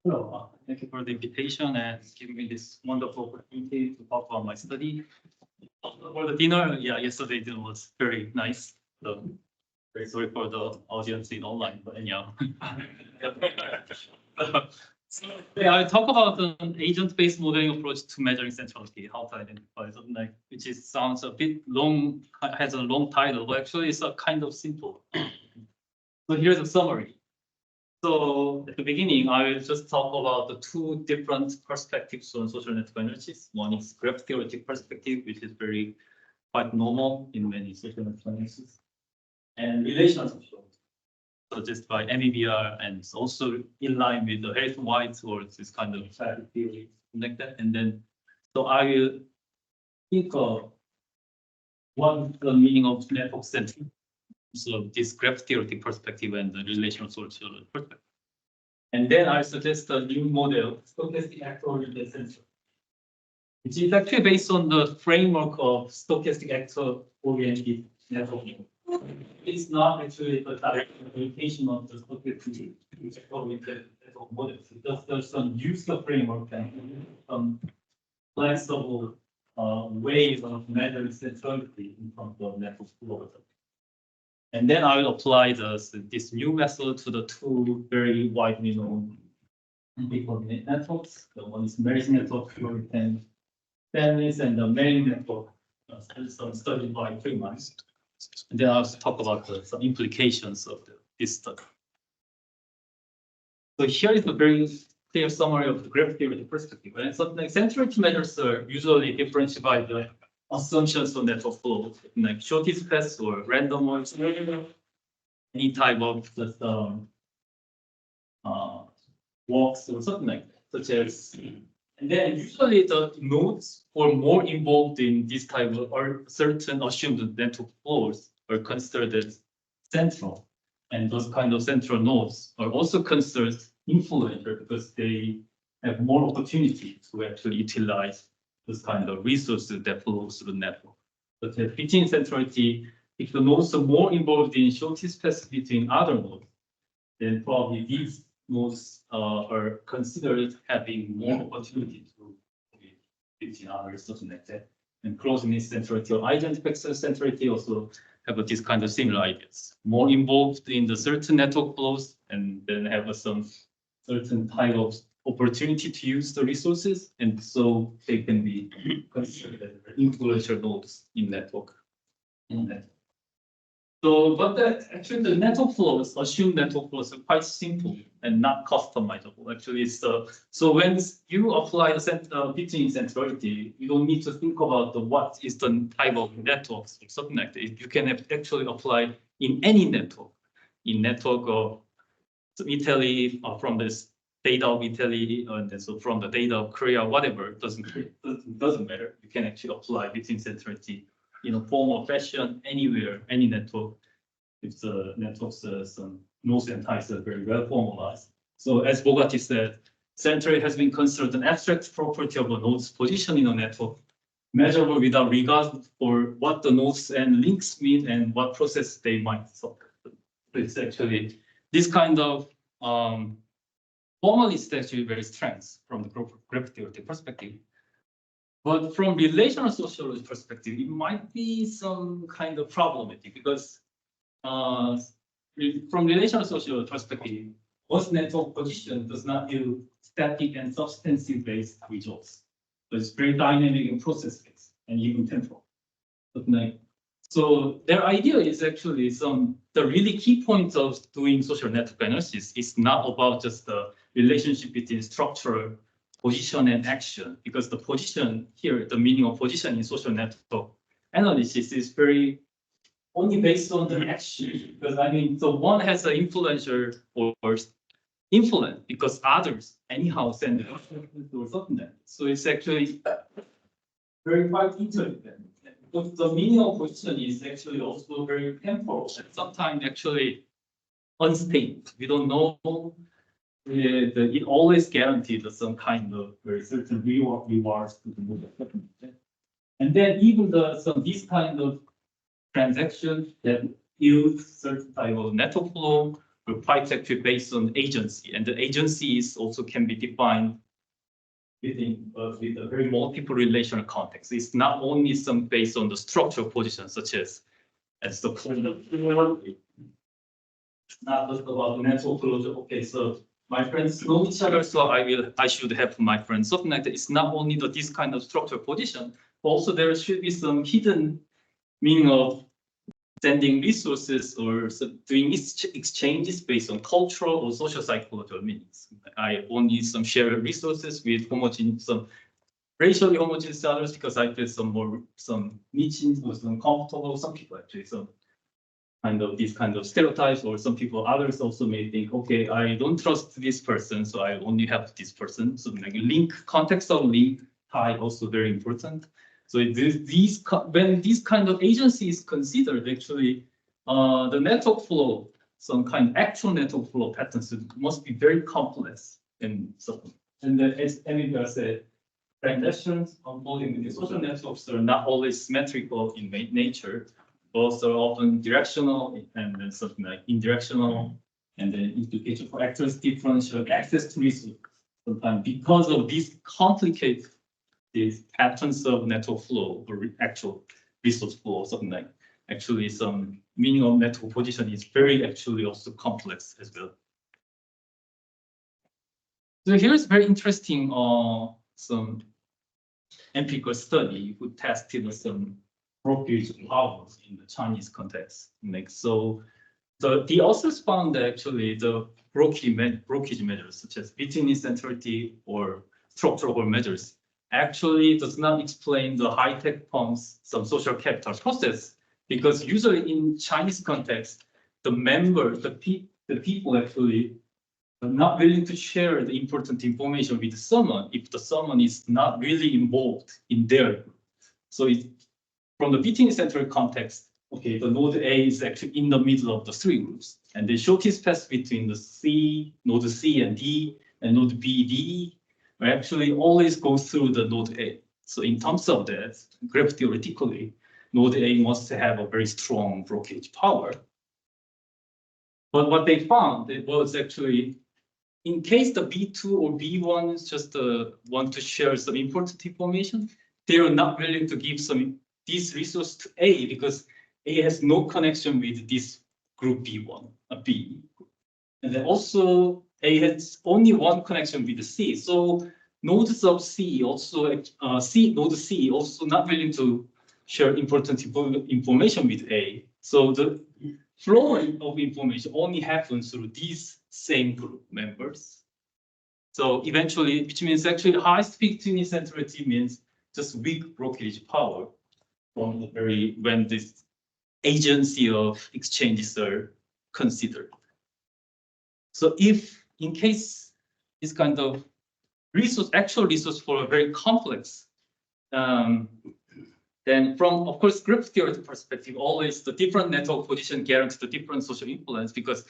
Hello, thank you for the invitation and giving me this wonderful opportunity to talk about my study. For the dinner, yeah, yesterday dinner was very nice. So very sorry for the audience in online, but anyhow. So yeah, I talk about an agent-based modeling approach to measuring centrality, how to identify something like, which is sounds a bit long, has a long title, but actually it's a kind of simple. So here's a summary. So at the beginning, I will just talk about the two different perspectives on social network analysis. One is graph theoretic perspective, which is very quite normal in many social network analysis, and relational social, suggested by MIUR, and it's also in line with the Harrison-White or this kind of traffic theory like that. And then, so I will think of what the meaning of network centric. So this graph theoretic perspective and the relational social perspective. And then I suggest a new model, stochastic actor-oriented sensor, which is actually based on the framework of stochastic actor-oriented network. It's not actually the direct application of the stochastic actor-oriented network models. It just does some use the framework and some flexible ways of measuring centrality in terms of network flow. And then I will apply this new method to the two very widely known coordinate networks. The one is Mary's network for 10 families, and the Mary's network studied by Freeman. And then I'll talk about some implications of this study. So here is a very clear summary of the graph theory perspective. And something like centrality measures are usually differentiated by the assumptions of network flow, like shortest path or random or any type of just walks or something like that, such as. And then usually the nodes or more involved in this type of or certain assumed network flows are considered as central, and those kind of central nodes are also considered influential because they have more opportunity to actually utilize this kind of resources that flow through the network. But between centrality, if the nodes are more involved in shortest path between other nodes, then probably these nodes are considered having more opportunity to be between others, something like that. And closeness centrality or identification centrality also have this kind of similar ideas. More involved in the certain network flows, and then have some certain type of opportunity to use the resources, and so they can be considered as influential nodes in network. So, but actually the network flows, assumed network flows are quite simple and not customizable. Actually, it's so when you apply the between centrality, you don't need to think about what is the type of networks or something like that. You can actually apply in any network, in network of Italy from this data of Italy, and so from the data of Korea, whatever, doesn't matter. You can actually apply between centrality in a formal fashion anywhere, any network, if the network's some nodes and types are very well formalized. So as Bogati said, centrality has been considered an abstract property of a node's position in a network, measurable without regard for what the nodes and links mean and what process they might support. So it's actually this kind of formally, it's actually very strength from the graph theoretic perspective. But from relational sociology perspective, it might be some kind of problematic because from relational sociology perspective, most network position does not use static and substantive-based results. So it's very dynamic and process-based and even temporal. So their idea is actually the really key point of doing social network analysis is not about just the relationship between structural position and action, because the position here, the meaning of position in social network analysis is very only based on the action. Because I mean, so one has an influencer or influence because others anyhow send it or something like that. So it's actually very quite interdependent. But the meaning of position is actually also very temporal and sometimes actually unstable. We don't know. It always guaranteed some kind of very certain rewards to the movement. And then even these kind of transactions that use certain type of network flow quite actually based on agency, and the agency is also can be defined within with a very multiple relational context. It's not only some based on the structural position, such as the flow. It's not just about network closure. Okay, so my friends know each other, so I should have my friends. Something like that. It's not only this kind of structural position, but also there should be some hidden meaning of sending resources or doing exchanges based on cultural or social psychological meanings. I only some share resources with some racially homogeneous others because I feel some niche or some comfortable. Some people actually some these kind of stereotypes, or some people others also may think, okay, I don't trust this person, so I only have this person. So like link context of link tie also very important. So when these kind of agency is considered, actually, the network flow, some kind of actual network flow patterns must be very complex and so on. And as Emil said, transactions unfolding in social networks are not always symmetrical in nature. Both are often directional and then something like indirectional, and then implication for actors differential access to resources. Sometimes because of these complicated these patterns of network flow or actual resource flow, something like actually some meaning of network position is very actually also complex as well. So here's very interesting some empirical study who tested some brokerage powers in the Chinese context. Like so the authors found that actually the brokerage measures such as between centrality or structural measures actually does not explain the high-tech firms some social capital process, because usually in Chinese context, the people actually are not willing to share the important information with someone if the someone is not really involved in their group. So from the between central context, okay, the node A is actually in the middle of the three groups, and the shortest path between the node C and D, and node B, D, actually always goes through the node A. So in terms of that, graph theoretically, node A must have a very strong brokerage power. But what they found, it was actually, in case the B2 or B1 is just want to share some important information, they are not willing to give this resource to A because A has no connection with this group B1, B. And then also A has only one connection with the C. So nodes of C also node C also not willing to share important information with A. So the flow of information only happens through these same group members. So eventually, which means actually highest between centrality means just weak brokerage power from the when this agency of exchanges are considered. So if in case this kind of actual resource flow are very complex, then from, of course, graph theory perspective, always the different network position guarantees the different social influence, because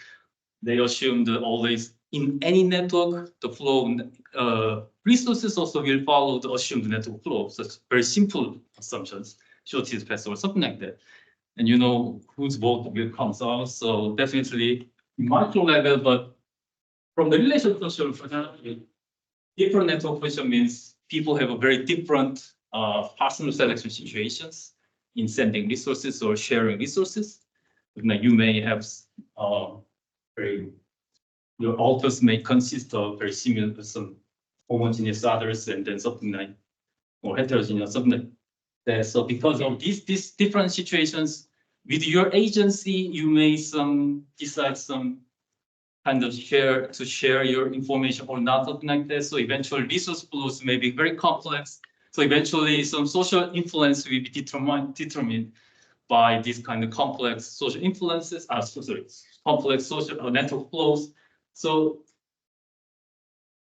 they assume that always in any network, the flow resources also will follow the assumed network flow. So it's very simple assumptions, shortest path or something like that. And you know whose vote will come out. So definitely micro level, but from the relational social, different network position means people have a very different personal selection situations in sending resources or sharing resources. You may have your authors may consist of very similar, some homogeneous others, and then something like, or heterogeneous, something like that. So because of these different situations, with your agency, you may decide some kind of share your information or not, something like that. So eventually resource flows may be very complex. So eventually some social influence will be determined by these kind of complex social influences, complex social network flows. So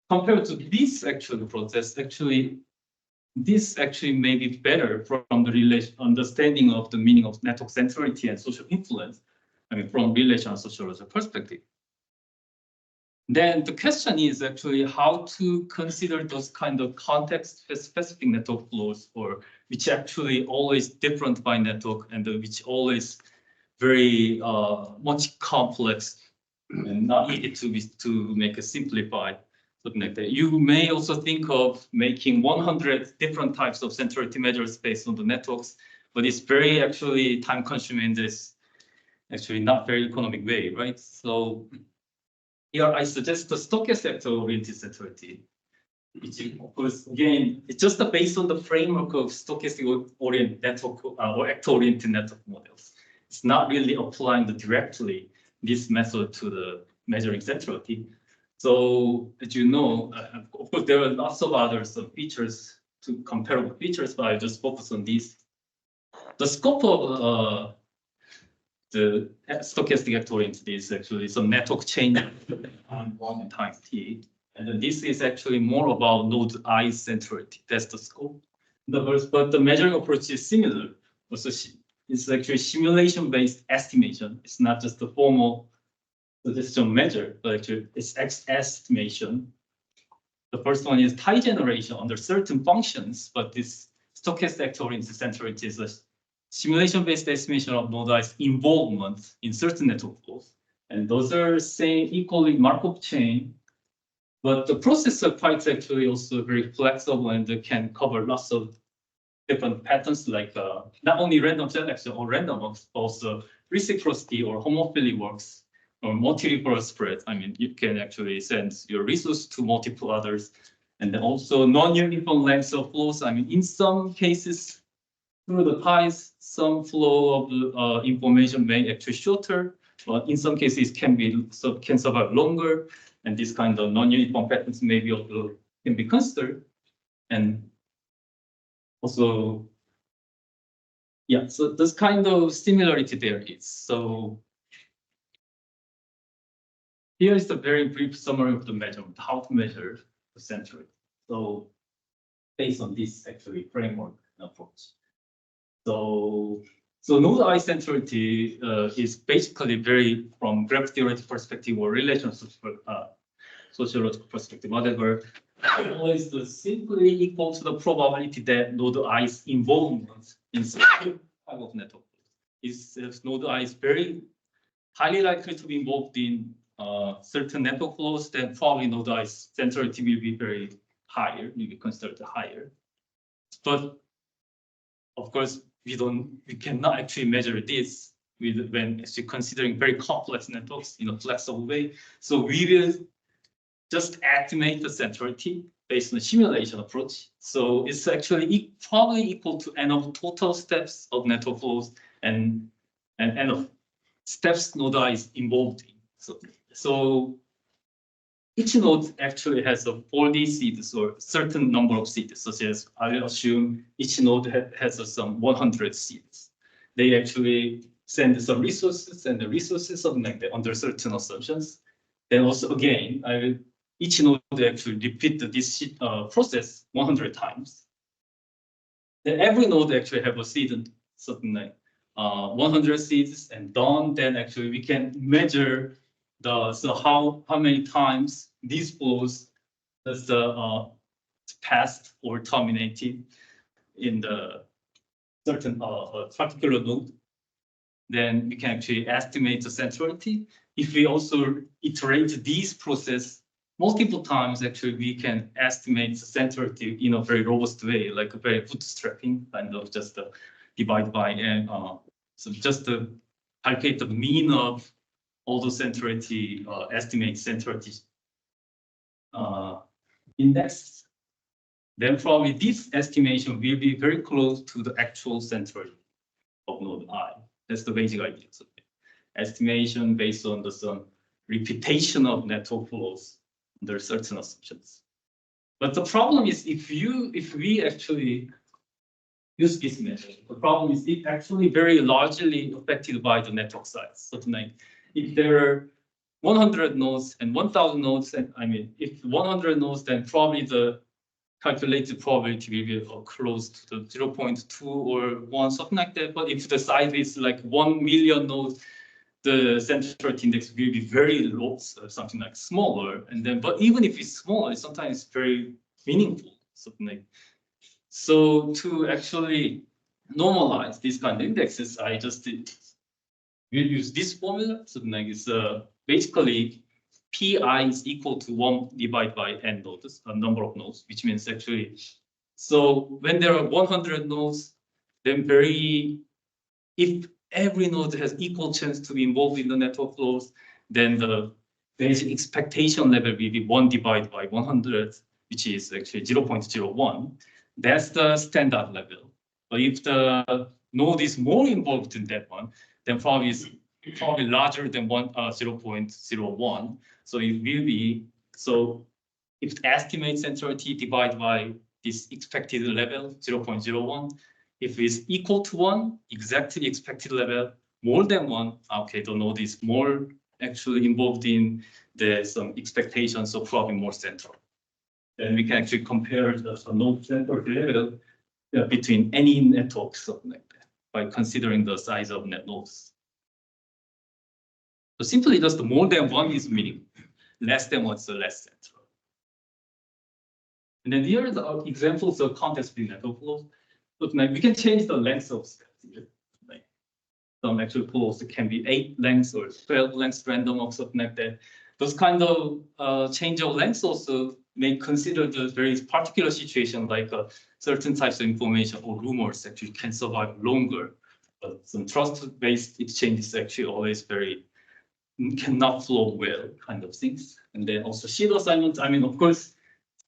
compared to this actual process, this may be better from the understanding of the meaning of network centrality and social influence. I mean, from relational sociological perspective. Then the question is actually how to consider those kind of context-specific network flows, or which actually always different by network and which always very much complex and not easy to make a simplified something like that. You may also think of making 100 different types of centrality measures based on the networks, but it's very actually time consuming in this actually not very economic way, right? So here I suggest the stochastic oriented centrality, which of course again it's just based on the framework of stochastic oriented network or actor-oriented network models. It's not really applying directly this method to the measuring centrality. So as you know, of course there are lots of other features to comparable features, but I just focus on these. The scope of the stochastic actor-oriented is actually some network change on 1 times t. And then this is actually more about node I centrality. That's the scope. But the measuring approach is similar. Also, it's actually simulation-based estimation. It's not just a formal suggestion measure, but actually it's estimation. The first one is tie generation under certain functions, but this stochastic actor-oriented centrality is a simulation-based estimation of node I's involvement in certain network flows. And those are same equally Markov chain, but the process of quite actually also very flexible and can cover lots of different patterns, like not only random selection or random works, but also reciprocity or homophily works or multi-referral spread. I mean, you can actually send your resource to multiple others, and then also non-uniform lengths of flows. I mean, in some cases, through the ties, some flow of information may actually shorter, but in some cases can survive longer, and this kind of non-uniform patterns maybe also can be considered. And also, yeah, so this kind of similarity there is. So here is the very brief summary of the measurement, how to measure the centrality. So based on this actually framework approach. So node I centrality is basically very from graph theoretic perspective or relational sociological perspective, whatever. Always simply equal to the probability that node I's involvement in some type of network is node I is very highly likely to be involved in certain network flows, then probably node I's centrality will be very higher, will be considered higher. But of course, we cannot actually measure this when actually considering very complex networks in a flexible way. So we will just estimate the centrality based on the simulation approach. So it's actually probably equal to n of total steps of network flows and n of steps node I is involved in. So each node actually has a 4D seeds or certain number of seeds, such as I will assume each node has some 100 seeds. They actually send some resources and the resources of like that under certain assumptions. Then also again, each node actually repeat this process 100 times. Then every node actually have a seed, something like 100 seeds and done. Then actually we can measure how many times these flows has passed or terminated in the certain particular node. Then we can actually estimate the centrality. If we also iterate these process multiple times, actually we can estimate the centrality in a very robust way, like a very bootstrapping kind of just divide by n. So just to calculate the mean of all the centrality, estimate centrality index, then probably this estimation will be very close to the actual centrality of node I. That's the basic idea. So estimation based on some repetition of network flows under certain assumptions. But the problem is if we actually use this method, the problem is it actually very largely affected by the network size. So like if there are 100 nodes and 1,000 nodes, and I mean, if 100 nodes, then probably the calculated probability will be close to the 0.2 or 1, something like that. But if the size is like 1 million nodes, the centrality index will be very low, something like smaller. And then, but even if it's smaller, it's sometimes very meaningful, something like. So to actually normalize these kind of indexes, I just we'll use this formula. Something like it's basically Pi is equal to 1 divided by n nodes, a number of nodes, which means actually, so when there are 100 nodes, then if every node has equal chance to be involved in the network flows, then the basic expectation level will be 1 divided by 100, which is actually 0.01. That's the standard level. But if the node is more involved in that one, then probably is probably larger than 0.01. So it will be, so if the estimate centrality divided by this expected level 0.01, if it's equal to 1, exactly expected level, more than 1, okay, the node is more actually involved in some expectations, so probably more central. Then we can actually compare the node central level between any network, something like that, by considering the size of net nodes. So simply just more than 1 is meaning, less than 1 is less central. And then here are the examples of context-free network flows. So like we can change the length of steps here. Like some actual flows can be 8 lengths or 12 lengths random or something like that. Those kind of change of lengths also may consider the very particular situation, like certain types of information or rumors actually can survive longer. But some trust-based exchange is actually always cannot flow well, kind of things. And then also pseudo assignments. I mean, of course,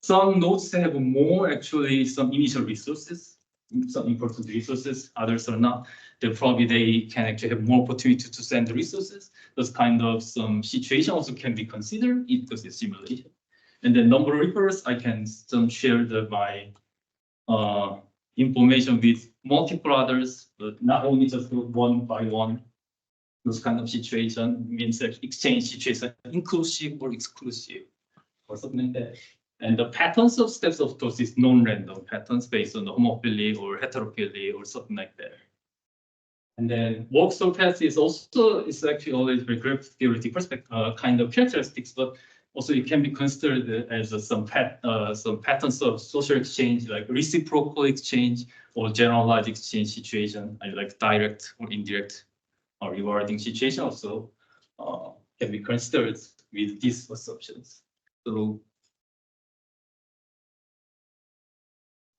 some nodes have more actually some initial resources, some important resources, others are not. Then probably they can actually have more opportunity to send the resources. Those kind of some situation also can be considered because it's simulation. And then number of refers, I can share my information with multiple others, but not only just one by one. Those kind of situation means that exchange situation inclusive or exclusive or something like that. And the patterns of steps, of course, is non-random patterns based on the homophily or heterophily or something like that. And then walk-through path is actually always very graph theoretic perspective, kind of characteristics, but also it can be considered as some patterns of social exchange, like reciprocal exchange or generalized exchange situation, like direct or indirect or rewarding situation also can be considered with these assumptions.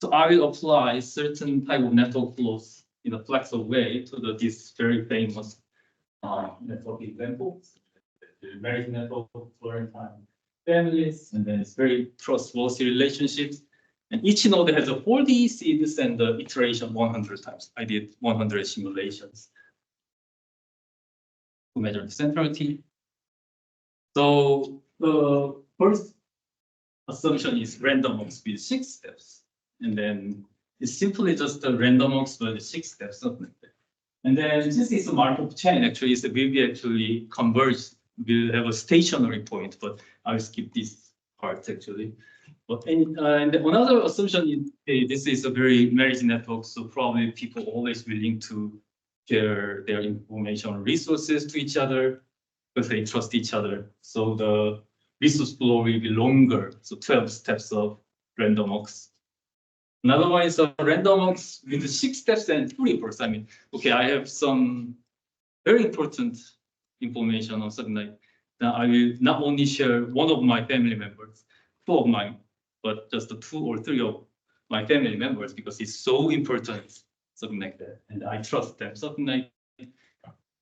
So I will apply certain type of network flows in a flexible way to this very famous network examples. The marriage network, Florentine families, and then it's very trustworthy relationships. And each node has a 4D seeds and the iteration 100 times. I did 100 simulations to measure the centrality. So the first assumption is random walks with 6 steps. And then it's simply just a random walks with 6 steps, something like that. And then this is a Markov chain, actually, it will be actually converged. We'll have a stationary point, but I'll skip this part actually. But and another assumption is this is a very marriage network, so probably people always willing to share their information resources to each other because they trust each other. So the resource flow will be longer, so 12 steps of random walks. Another one is a random walks with 6 steps and 2 reports. I mean, okay, I have some very important information or something like that. I will not only share one of my family members, 2 of mine, but just the 2 or 3 of my family members because it's so important, something like that. And I trust them, something like that.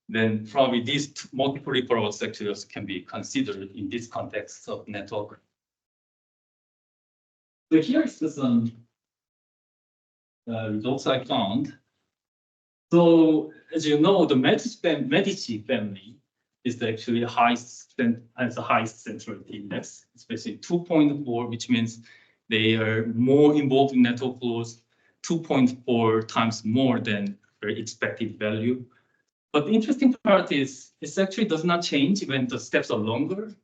Then probably these multiple reports actually also can be considered in this context of network. So here is some results I found. So as you know, the Medici family is actually has the highest centrality index, especially 2.4, which means they are more involved in network flows, 2.4 times more than their expected value. But the interesting part is it actually does not change when the steps are longer.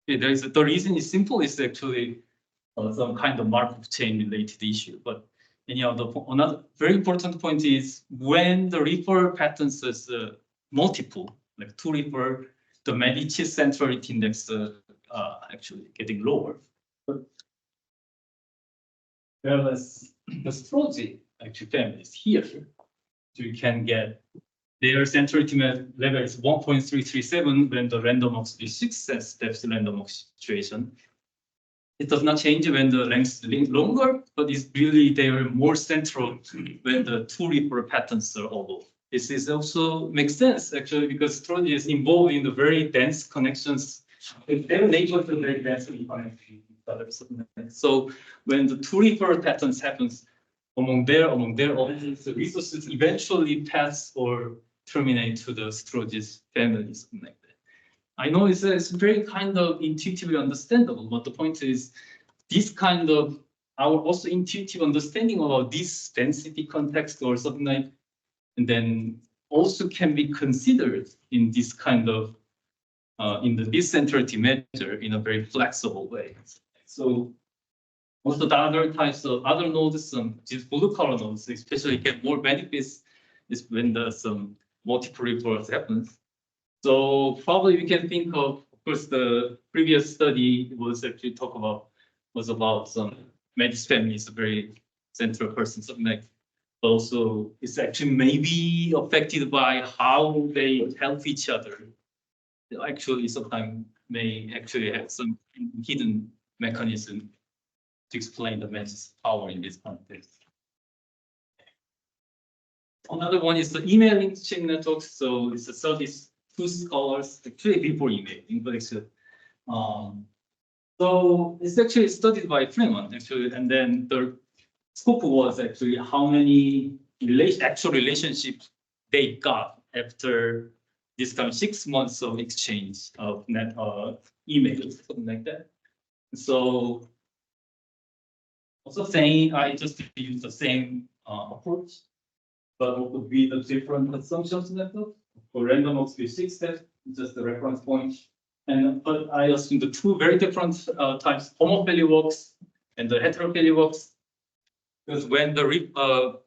The reason is simple. It's actually some kind of Markov chain related issue. But anyhow, another very important point is when the refer patterns is multiple, like 2 refer, the Medici centrality index actually getting lower. Whereas the Strozzi actually families here, so you can get their centrality level is 1.337 when the random walks is 6 steps random walk situation. It does not change when the length is longer, but it's really they are more central when the two Ripper patterns are all. This is also makes sense actually because topology is involved in the very dense connections. Their neighbors are very densely connected with each other. So when the two Ripper patterns happens among their the resources eventually pass or terminate to the Sturges family, something like that. I know it's very kind of intuitively understandable, but the point is this kind of our also intuitive understanding about this density context or something like, and then also can be considered in this kind of in the decentrality measure in a very flexible way. So also the other types of other nodes, these blue color nodes, especially get more benefits is when the some multiple reports happens. So probably we can think of course, the previous study was actually was about some Medis family is a very central person, something like. But also, it's actually maybe affected by how they help each other. Actually, sometimes may actually have some hidden mechanism to explain the Medis power in this context. Another one is the emailing chain network. So it's a service. Two scholars actually before emailing, but actually, so it's actually studied by Freeman actually, and then the scope was actually how many actual relationships they got after this kind of 6 months of exchange of emails, something like that. So also saying I just use the same approach, but what would be the different assumptions network? For random walks with 6 steps, just the reference point. And but I assume the two very different types, homophily walks and the heterophily walks. Because when the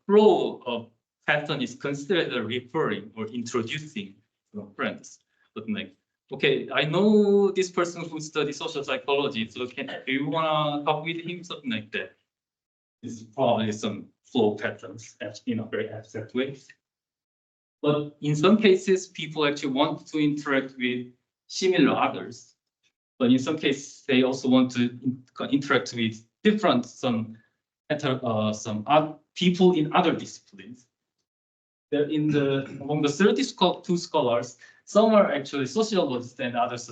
flow of pattern is considered referring or introducing friends, but like, okay, I know this person who studies social psychology, so do you wanna talk with him, something like that? This is probably some flow patterns in a very abstract way. But in some cases, people actually want to interact with similar others. But in some cases, they also want to interact with different some people in other disciplines. Among the 32 scholars, some are actually sociologists and others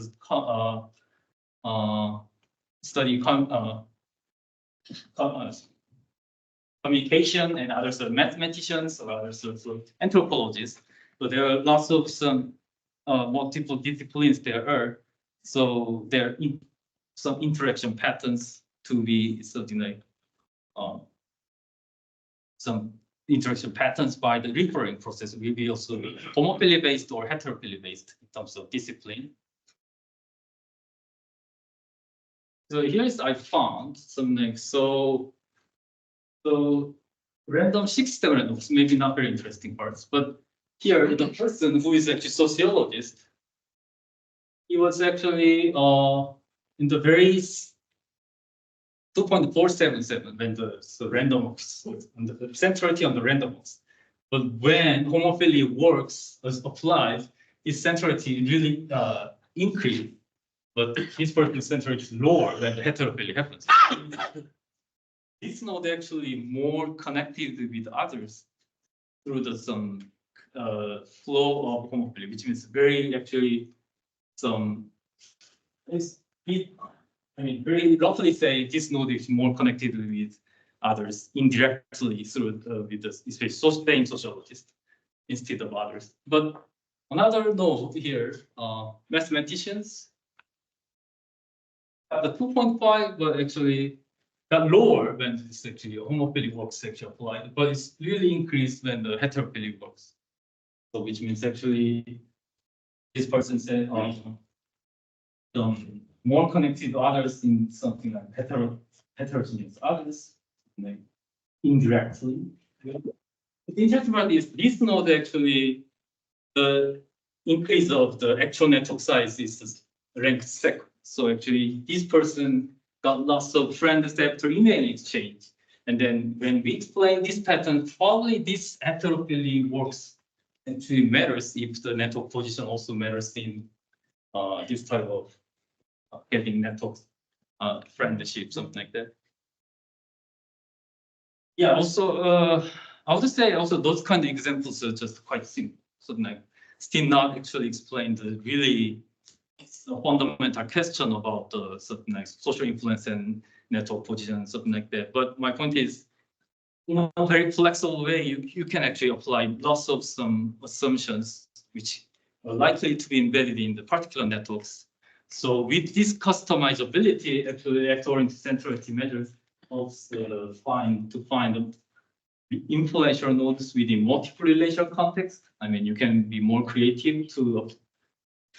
study communication, and others are mathematicians, or others are anthropologists. So there are lots of some multiple disciplines there are. So there are some interaction patterns to be something like some interaction patterns by the referring process will be also homophily based or heterophily based in terms of discipline. So here's I found something. So random 6-step randoms, maybe not very interesting parts, but here the person who is actually sociologist, he was actually in the very 2.477 when the random walks, the centrality on the random walks. But when homophily works was applied, its centrality really increased. But this person's centrality is lower when the heterophily happens. This node actually more connected with others through the some flow of homophily, which means very actually some. I mean, very roughly say this node is more connected with others indirectly through with the especially same sociologist instead of others. But another node here, mathematicians. The 2.5 but actually got lower when it's actually homophily works actually applied, but it's really increased when the heterophily works. So which means actually this person said more connected to others in something like heterogeneous others, like indirectly. The interesting part is this node actually the increase of the actual network size is ranked second. So actually this person got lots of friends after email exchange. And then when we explain this pattern, probably this heterophily works actually matters if the network position also matters in this type of getting network friendship, something like that. Yeah, also I would say also those kind of examples are just quite simple. So like still not actually explain the really fundamental question about the certain like social influence and network position, something like that. But my point is, in a very flexible way, you can actually apply lots of some assumptions which are likely to be embedded in the particular networks. So with this customizability, actually actor-oriented centrality measures helps to find influential nodes within multiple relational context. I mean, you can be more creative to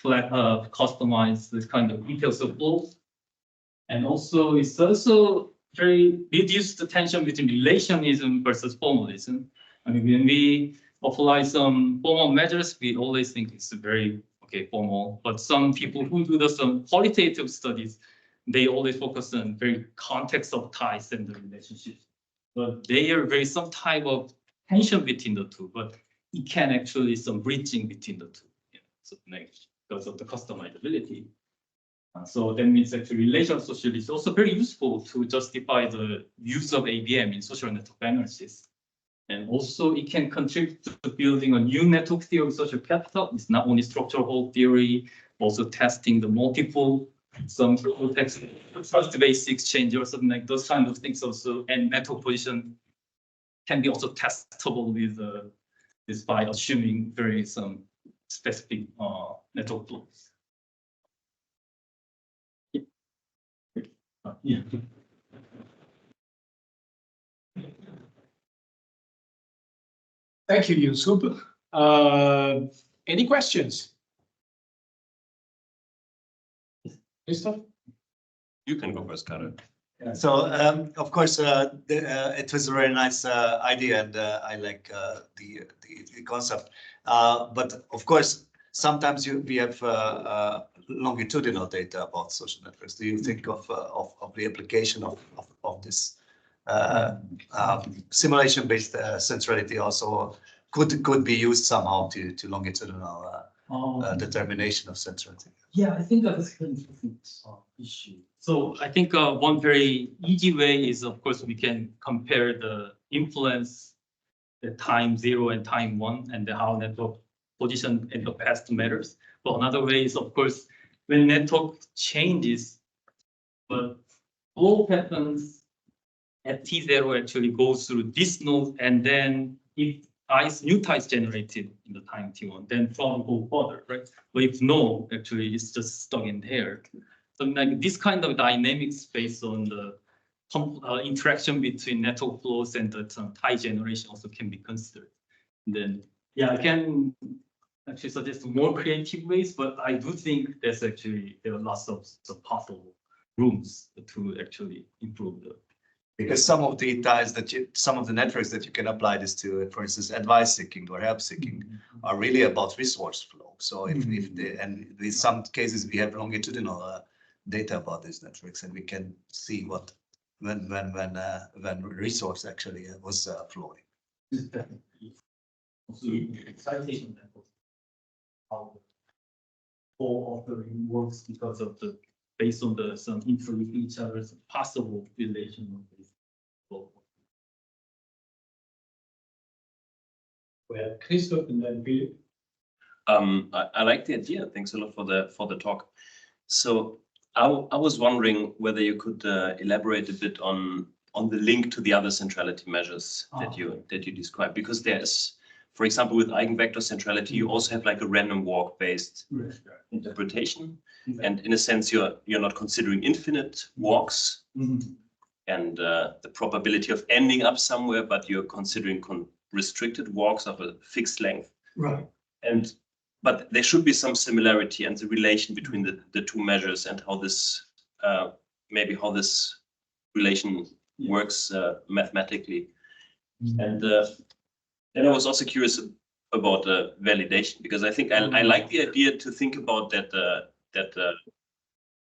customize this kind of details of flows. And also, it's also very reduce the tension between relationism versus formalism. I mean, when we apply some formal measures, we always think it's very formal. But some people who do some qualitative studies, they always focus on very context of ties and the relationships. But there is some type of tension between the two, but it can actually some bridging between the two. So because of the customizability. So that means actually relational sociology is also very useful to justify the use of ABM in social network analysis. And also it can contribute to building a new network theory of social capital. It's not only structural whole theory, also testing the multiple, some text trust-based exchange or something like those kind of things also. And network position can be also testable with this by assuming very some specific network flows. Yeah. Thank you, Yusuf. Any questions? Christoph? You can go first, Karen. Yeah. So, of course, it was a very nice idea, and I like the concept. But of course, sometimes we have longitudinal data about social networks. Do you think of the application of this simulation-based centrality also could be used somehow to longitudinal determination of centrality? Yeah, I think that's an interesting issue. So I think one very easy way is, of course, we can compare the influence at time 0 and time 1 and how network position in the past matters. But another way is, of course, when network changes, but flow patterns at T0 actually goes through this node, and then if new ties generated in the time T1, then from go further, right? But if no, actually it's just stuck in there. So like this kind of dynamics based on the interaction between network flows and the tie generation also can be considered. And then, yeah, I can actually suggest more creative ways, but I do think there are lots of possible rooms to actually improve the. Because some of the ties some of the networks that you can apply this to, for instance, advice seeking or help seeking, are really about resource flow. So and in some cases we have longitudinal data about these networks, and we can see what when resource actually was flowing. Citation networks, how all offering works because of the based on the some interact with each other's possible relation of this. Well, Christoph and then Philip. I like the idea. Thanks a lot for the talk. So I was wondering whether you could elaborate a bit on the link to the other centrality measures that you described, because there's, for example, with eigenvector centrality, you also have like a random walk based interpretation, and in a sense you're not considering infinite walks and the probability of ending up somewhere, but you're considering restricted walks of a fixed length. Right. But there should be some similarity and the relation between the two measures and how this maybe how this relation works mathematically. And then I was also curious about validation, because I think I like the idea to think about that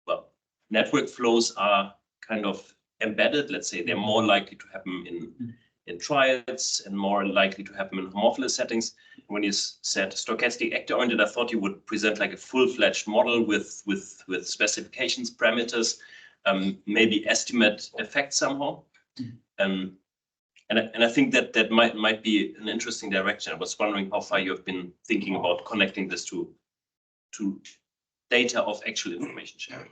well, network flows are kind of embedded. Let's say they're more likely to happen in triads and more likely to happen in homophilous settings. when you said stochastic actor-oriented, I thought you would present like a full-fledged model with specifications, parameters, maybe estimate effects somehow. And I think that might be an interesting direction. I was wondering how far you have been thinking about connecting this to data of actual information sharing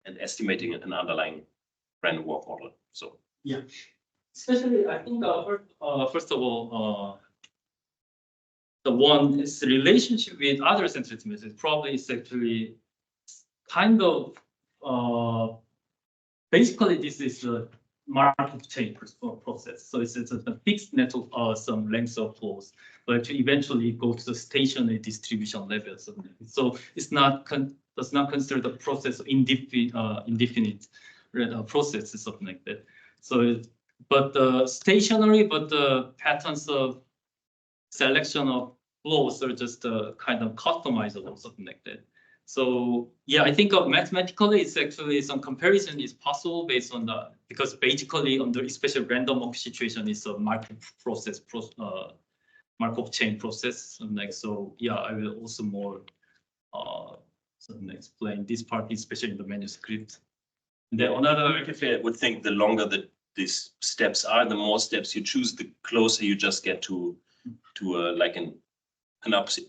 and estimating an underlying random walk model. So yeah, especially I think first of all, the one is the relationship with other sensitivity methods probably is actually kind of basically this is a Markov chain process. So it's a fixed network of some length of flows, but to eventually go to the stationary distribution level. So it's does not consider the process of indefinite processes, something like that. So, but the stationary, but the patterns of selection of flows are just kind of customizable, something like that. So yeah, I think mathematically, it's actually some comparison is possible based on because basically under especially random walk situation is a Markov chain process. And so yeah, I will also more explain this part, especially in the manuscript. And then another, I would think the longer these steps are, the more steps you choose, the closer you just get to like an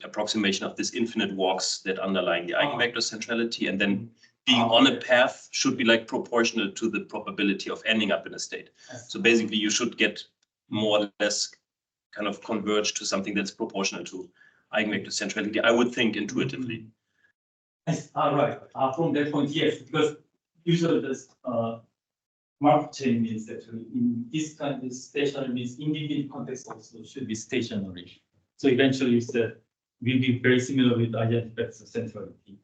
approximation of this infinite walks that underlying the eigenvector centrality, and then being on a path should be like proportional to the probability of ending up in a state. So basically you should get more or less kind of converge to something that's proportional to eigenvector centrality, I would think intuitively. Yes, right. From that point, yes, because usually this Markov chain is actually in this kind of stationary means indefinite context also should be stationary. So eventually it's will be very similar with eigenvector centrality.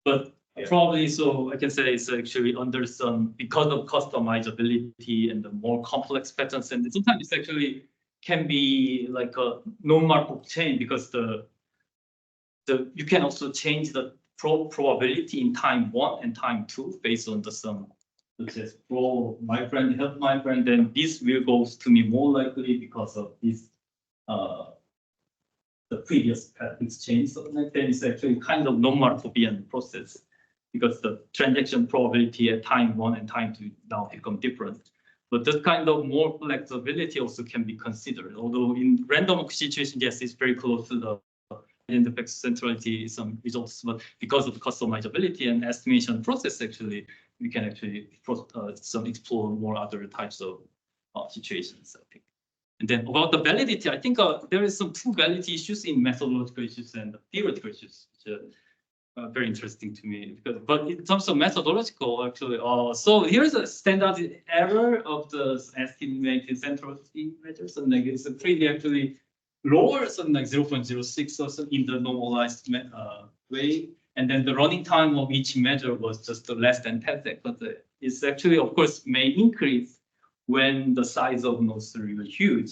But probably, so I can say it's actually under some, because of customizability and the more complex patterns, and sometimes it's actually can be like a non-Markov chain because you can also change the probability in time 1 and time 2 based on the sum. Such as my friend help my friend, then this will goes to me more likely because of this the previous path exchange. So then it's actually kind of non-Markovian process because the transaction probability at time 1 and time 2 now become different. But this kind of more flexibility also can be considered. Although in random situation, yes, it's very close to the effect centrality some results, but because of the customizability and estimation process, actually we can actually explore more other types of situations, I think. And then about the validity, I think there is some two validity issues in methodological issues and theoretical issues, which are very interesting to me. But in terms of methodological, actually, so here's a standard error of the estimated centrality measures, and like it's pretty actually lower, something like 0.06 or so in the normalized way. And then the running time of each measure was just less than 10 seconds. It's actually, of course, may increase when the size of nodes are really huge.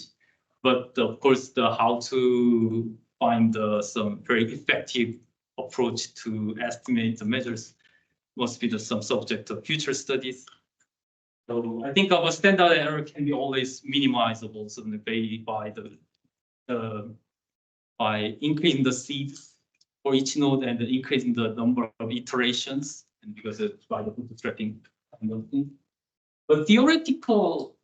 But of course, how to find some very effective approach to estimate the measures must be some subject of future studies. So I think our standard error can be always minimizable, so by increasing the seeds for each node and increasing the number of iterations, and because it's by the bootstrapping kind of thing. But theoretical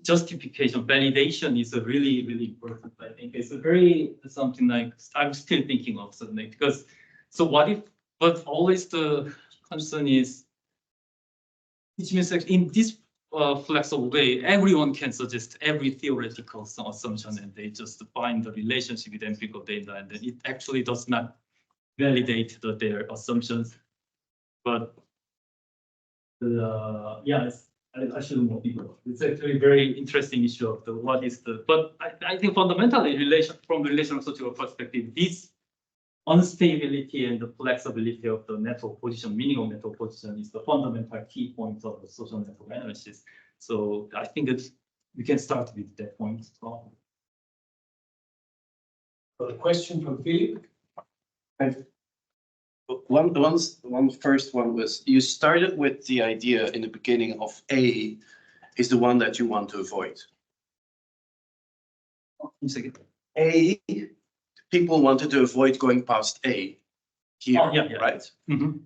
justification, validation is a really, really important. I think it's a very something like I'm still thinking of something because so what if? But always the concern is, which means like in this flexible way, everyone can suggest every theoretical assumption, and they just find the relationship with empirical data, and then it actually does not validate their assumptions. But yeah, I shouldn't more people. It's actually a very interesting issue of what is the. But I think fundamentally, from the relational social perspective, this unstability and the flexibility of the network position, minimum network position, is the fundamental key point of the social network analysis. So I think that we can start with that point as well. A question from Philip. One first one was, you started with the idea in the beginning of A is the one that you want to avoid. One second. A people wanted to avoid going past A here, Oh, yeah. right? Mhm.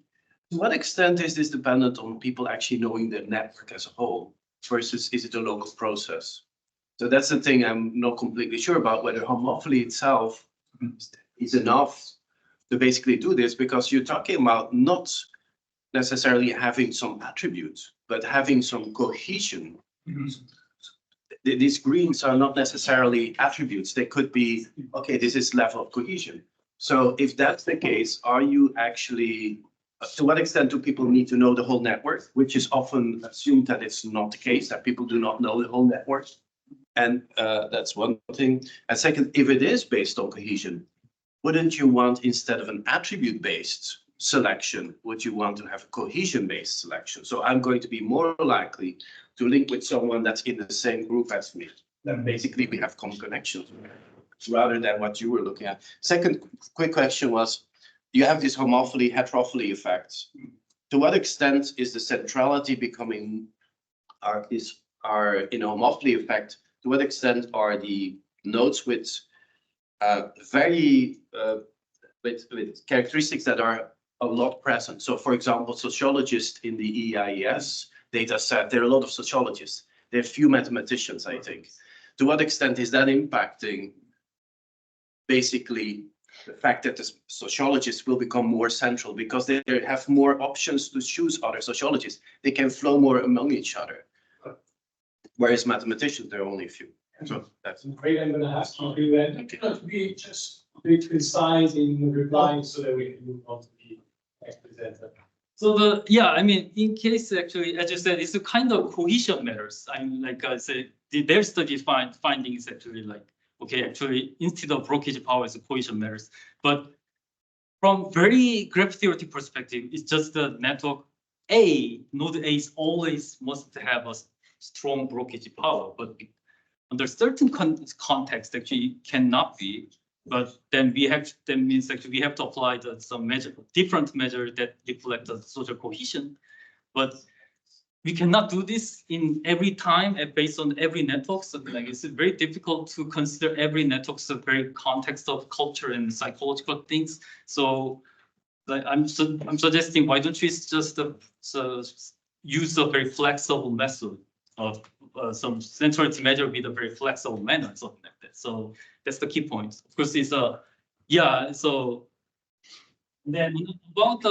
To what extent is this dependent on people actually knowing the network as a whole versus is it a local process? So that's the thing I'm not completely sure about, whether homophily itself is enough to basically do this, because you're talking about not necessarily having some attributes, but having some cohesion. These greens are not necessarily attributes. They could be, okay, this is level of cohesion. So if that's the case, are you actually, to what extent do people need to know the whole network, which is often assumed that it's not the case, that people do not know the whole network? And that's one thing. And second, if it is based on cohesion, wouldn't you want, instead of an attribute-based selection, would you want to have a cohesion-based selection? So I'm going to be more likely to link with someone that's in the same group as me. Then basically we have common connections, rather than what you were looking at. Second quick question was, you have this homophily, heterophily effects. To what extent is the centrality becoming, in a homophily effect, to what extent are the nodes with with characteristics that are a lot present? So for example, sociologists in the EIES data set, there are a lot of sociologists. There are few mathematicians, I think. To what extent is that impacting basically the fact that the sociologists will become more central because they have more options to choose other sociologists? They can flow more among each other. Whereas mathematicians, there are only a few. So that's Great, I'm gonna ask you then, to be just a bit precise in replying so that we can move on to the next presenter. So I mean, in case actually, as you said, it's a kind of cohesion matters. I mean, like I said, their study finding is actually like, okay, actually, instead of brokerage power, it's a cohesion matters. But from very graph theoretic perspective, it's just the network node A is always must have a strong brokerage power, but under certain context, actually cannot be. But then that means actually we have to apply some different measure that reflect the social cohesion. But we cannot do this in every time and based on every network. So like it's very difficult to consider every network as a very context of culture and psychological things. So like I'm suggesting, why don't we just use a very flexible method of some centrality measure with a very flexible manner, something like that. So that's the key point. Of course, it's So then about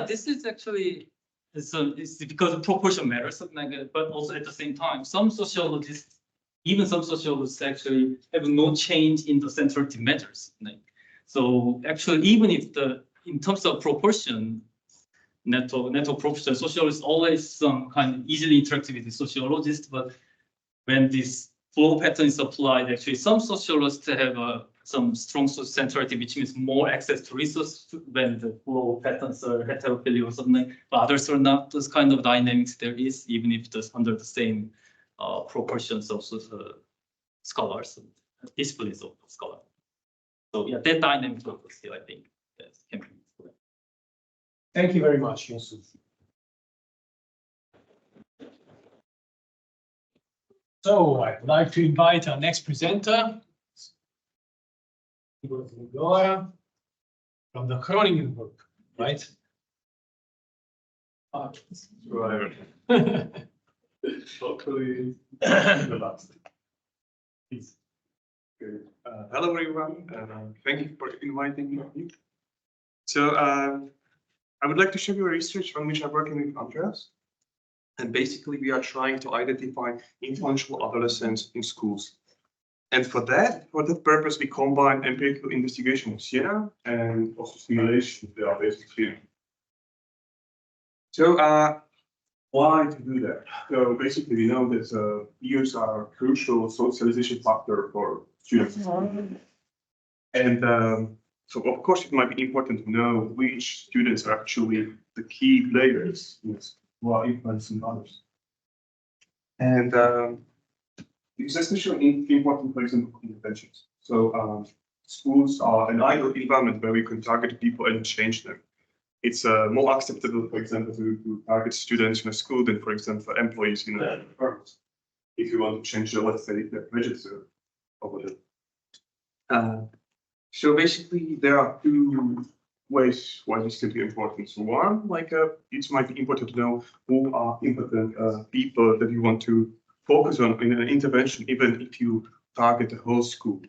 this is actually it's because proportion matters, something like that. But also at the same time, some sociologists actually have no change in the centrality measures. So actually, even if in terms of proportion, network proportion, sociologists always some kind of easily interactive with the sociologists, but when this flow pattern is applied, actually some sociologists have some strong centrality, which means more access to resources when the flow patterns are heterophily or something, but others are not. Those kind of dynamics there is, even if it's under the same proportions of scholars, disciplines of scholars. So yeah, that dynamic focus here, I think, can be. Thank you very much, Yusuf. So I would like to invite our next presenter, Zingora, from the Groningen group, right? Right. Hopefully, the last. Please. Good. Hello, everyone. Thank you for inviting me. So, I would like to show you a research on which I'm working with Andreas. And basically, we are trying to identify influential adolescents in schools. And for that purpose, we combine empirical investigation of Siena and also simulation. They are basically. So, why to do that? So basically, we know that peers are a crucial socialization factor for students. And so, of course, it might be important to know which students are actually the key players who are influencing others. And it's especially important, for example, interventions. So schools are an ideal environment where we can target people and change them. It's more acceptable, for example, to target students in a school than, for example, employees in a firm. If you want to change the, let's say, the register over there. So basically, there are two ways why this can be important. So one, like it might be important to know who are important people that you want to focus on in an intervention, even if you target the whole school.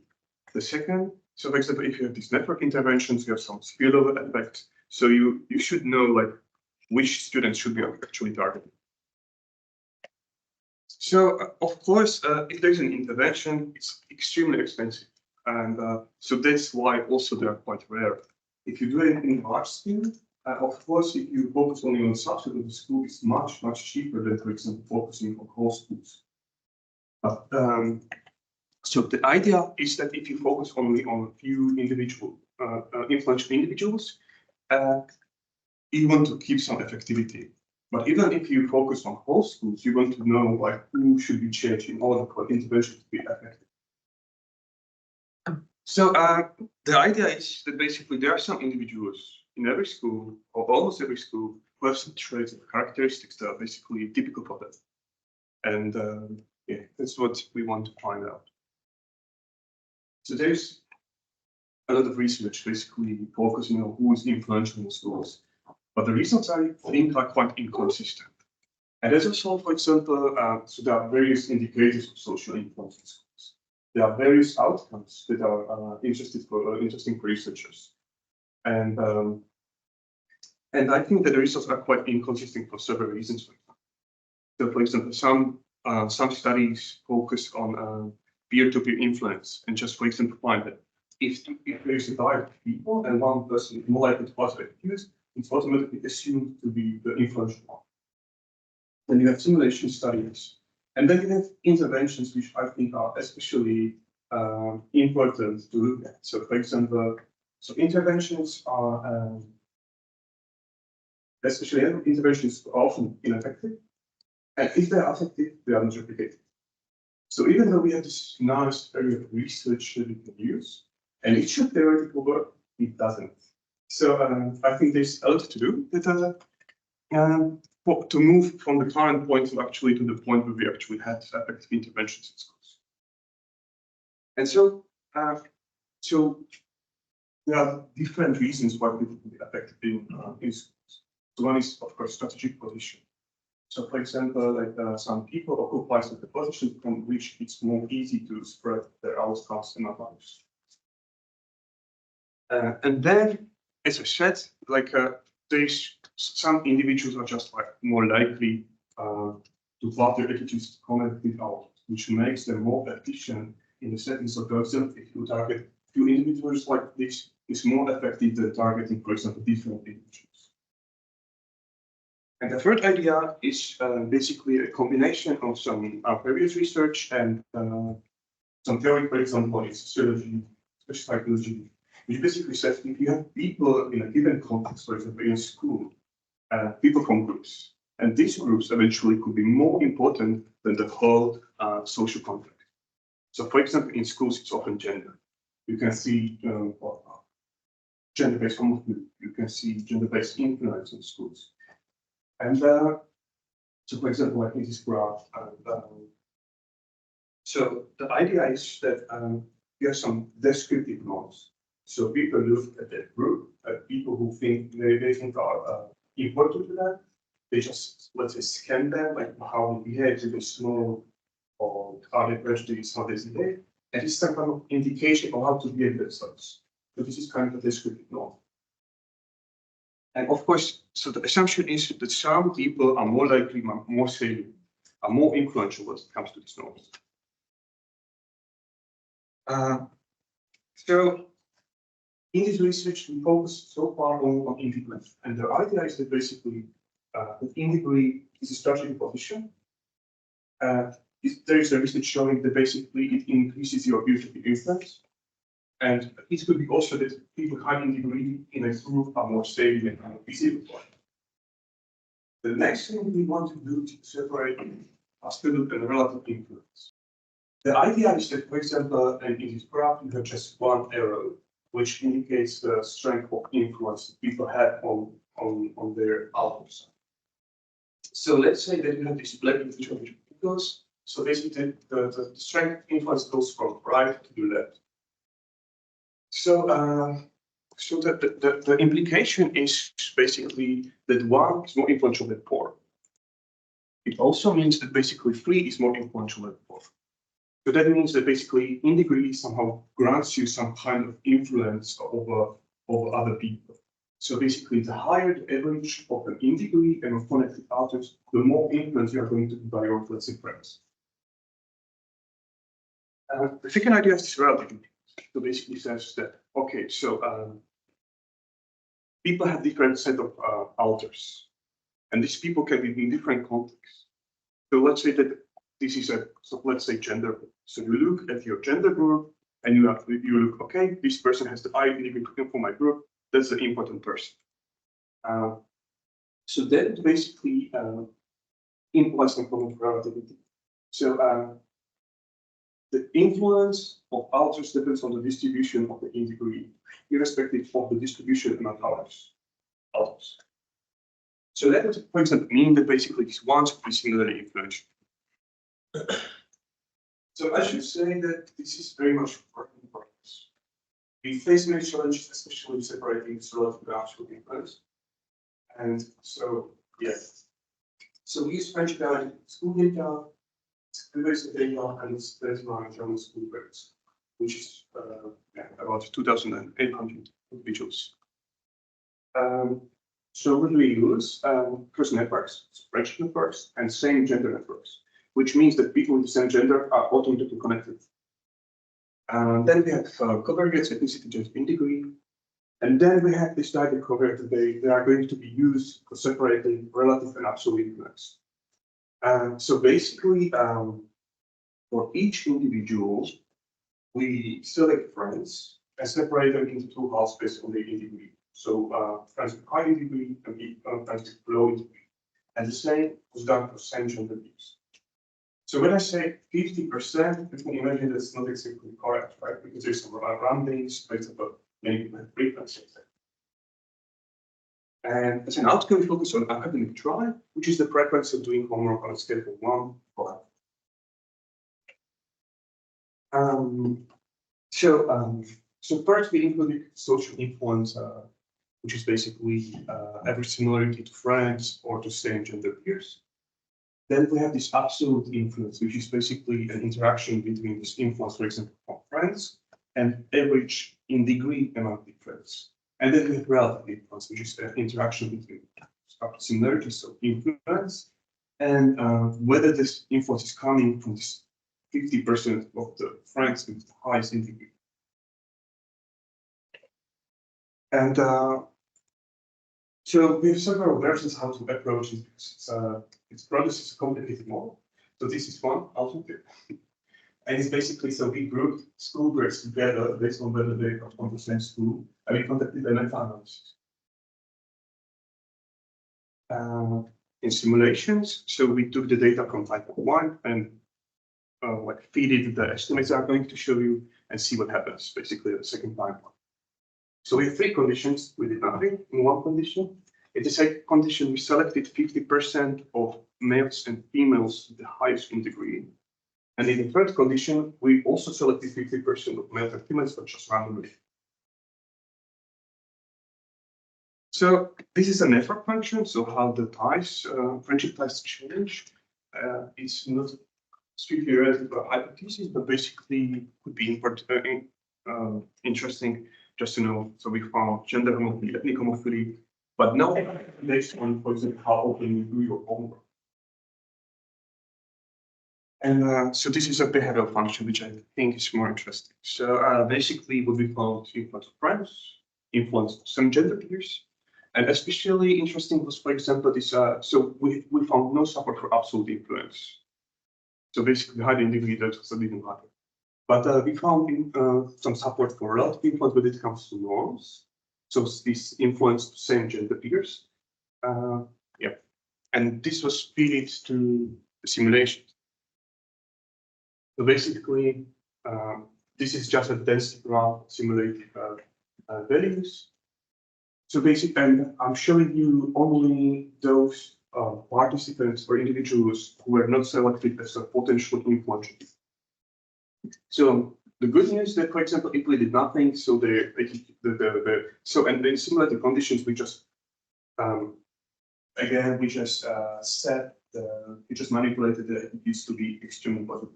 The second, so for example, if you have these network interventions, you have some spillover effect. So you should know like which students should be actually targeted. So of course, if there's an intervention, it's extremely expensive. And so that's why also they are quite rare. If you do it in large scale, of course, if you focus only on a subset of the school, it's much, much cheaper than, for example, focusing on whole schools. But, so the idea is that if you focus only on a few individual, influential individuals, you want to keep some effectivity. But even if you focus on whole schools, you want to know like who should be changed in order for intervention to be effective. So the idea is that basically there are some individuals in every school, or almost every school, who have some traits or characteristics that are basically typical for them. And yeah, that's what we want to find out. So there's a lot of research basically focusing on who is influential in schools. But the results I think are quite inconsistent. And as a result, for example, so there are various indicators of social influence in schools. There are various outcomes that are interesting for researchers. And I think that the results are quite inconsistent for several reasons. So, for example, some studies focus on peer-to-peer influence and just, for example, find that if there is a diet of people and one person is more likely to pass activities, it's automatically assumed to be the influential one. Then you have simulation studies, and then you have interventions, which I think are especially important to look at. So, for example, so interventions are, especially interventions are often ineffective, and if they are effective, they are not replicated. So even though we have this nice area of research that we can use, and it should theoretically work, it doesn't. So I think there's a lot to do with to move from the current point to actually to the point where we actually had effective interventions in schools. And so, so there are different reasons why people can be effective in schools. So one is, of course, strategic position. So, for example, like some people occupy the position from which it's more easy to spread their outcomes and advice. And then, as I said, like there's some individuals are just like more likely to pass their attitudes to comment without, which makes them more efficient in the settings of those. If you target few individuals like this, is more effective than targeting, for example, different individuals. And the third idea is basically a combination of some previous research and some theory, for example, in sociology, psychology, which basically says if you have people in a given context, for example, in a school, people from groups, and these groups eventually could be more important than the whole social context. So, for example, in schools, it's often gender. You can see gender-based homophobia. You can see gender-based influence in schools. And so, for example, like in this graph, so the idea is that you have some descriptive norms. So people look at that group, at people who think they think are important to them. They just, let's say, scan them, like how they behave, do they smoke, or are they prejudiced, how they behave. And it's some kind of indication of how to behave themselves. So this is kind of a descriptive norm. And of course, so the assumption is that some people are more likely, more salient, are more influential when it comes to these norms. So in this research, we focus so far on integrity. And the idea is that basically that integrity is a strategic position. There is a research showing that basically it increases your ability to influence. And it could be also that people high in degree in a group are more salient and more visible. The next thing we want to do to separate absolute and relative influence. The idea is that, for example, in this graph, you have just one arrow, which indicates the strength of influence that people have on their output side. So let's say that you have this black individual which goes. So basically, the strength influence goes from right to the left. So the implication is basically that 1 is more influential than 4. It also means that basically 3 is more influential than 4. So that means that basically in degree somehow grants you some kind of influence over other people. So basically the higher the average of an in degree and of connected authors, the more influence you are going to be by your, let's say, friends. The second idea is relativity. So basically says that, okay, so people have different set of authors, and these people can be in different contexts. So let's say that this is let's say gender. So you look at your gender group and you look, okay, this person has the I degree for my group. That's the important person. So that basically implies some form of relativity. So the influence of authors depends on the distribution of the in degree, irrespective of the distribution among authors. So that would, for example, mean that basically these ones will be similarly influential. So I should say that this is very much work in progress. We face many challenges, especially separating this relative and absolute influence. And so, yes. So we use French data, school data, university data, and it's based on German school grades, which is about 2,800 individuals. So what do we use? First networks, French networks, and same gender networks, which means that people with the same gender are automatically connected. Then we have covariates, ethnicity, gender, in degree. And then we have this type of covariate that they are going to be used for separating relative and absolute influence. So basically, for each individual, we select friends and separate them into two halves based on the in degree. So friends with high in degree and friends with low in degree. And the same was done for same gender groups. So when I say 50%, you can imagine that's not exactly correct, right? Because there's some roundings based on many frequencies. And as an outcome, we focus on academic drive, which is the preference of doing homework on a scale of 1 to 5. So first we included social influence, which is basically average similarity to friends or to same gender peers. Then we have this absolute influence, which is basically an interaction between this influence, for example, from friends and average in degree among the friends. And then we have relative influence, which is an interaction between similarities of influence and whether this influence is coming from this 50% of the friends with the highest in degree. And so we have several versions how to approach it. It's produces a complicated model. So this is one alternative. And it's basically, so we grouped school grades together based on whether they come from the same school, and we conducted a meta-analysis. In simulations, so we took the data from type 1 and feed it the estimates are going to show you and see what happens, basically the second time. So we have 3 conditions. We did nothing in one condition. In the second condition, we selected 50% of males and females with the highest in degree. And in the third condition, we also selected 50% of males and females, but just randomly. So this is a network function. So how the ties, friendship ties change. It's not strictly related to a hypothesis, but basically could be interesting just to know. So we found gender homophily, ethnic homophily, but now based on, for example, how often you do your homework. And so this is a behavioral function, which I think is more interesting. So basically what we found influence of friends, influence of some gender peers, and especially interesting was, for example, this, so we found no support for absolute influence. So basically high in degree that didn't matter. But we found some support for relative influence when it comes to norms. So this influenced same gender peers. Yeah, and this was fed to the simulation. So basically, this is just a density graph simulated values. So basically, and I'm showing you only those participants or individuals who were not selected as a potential influential. So the good news is that, for example, if we did nothing, so and then similar to conditions, we just again we just we just manipulated the attitudes to be extremely positive.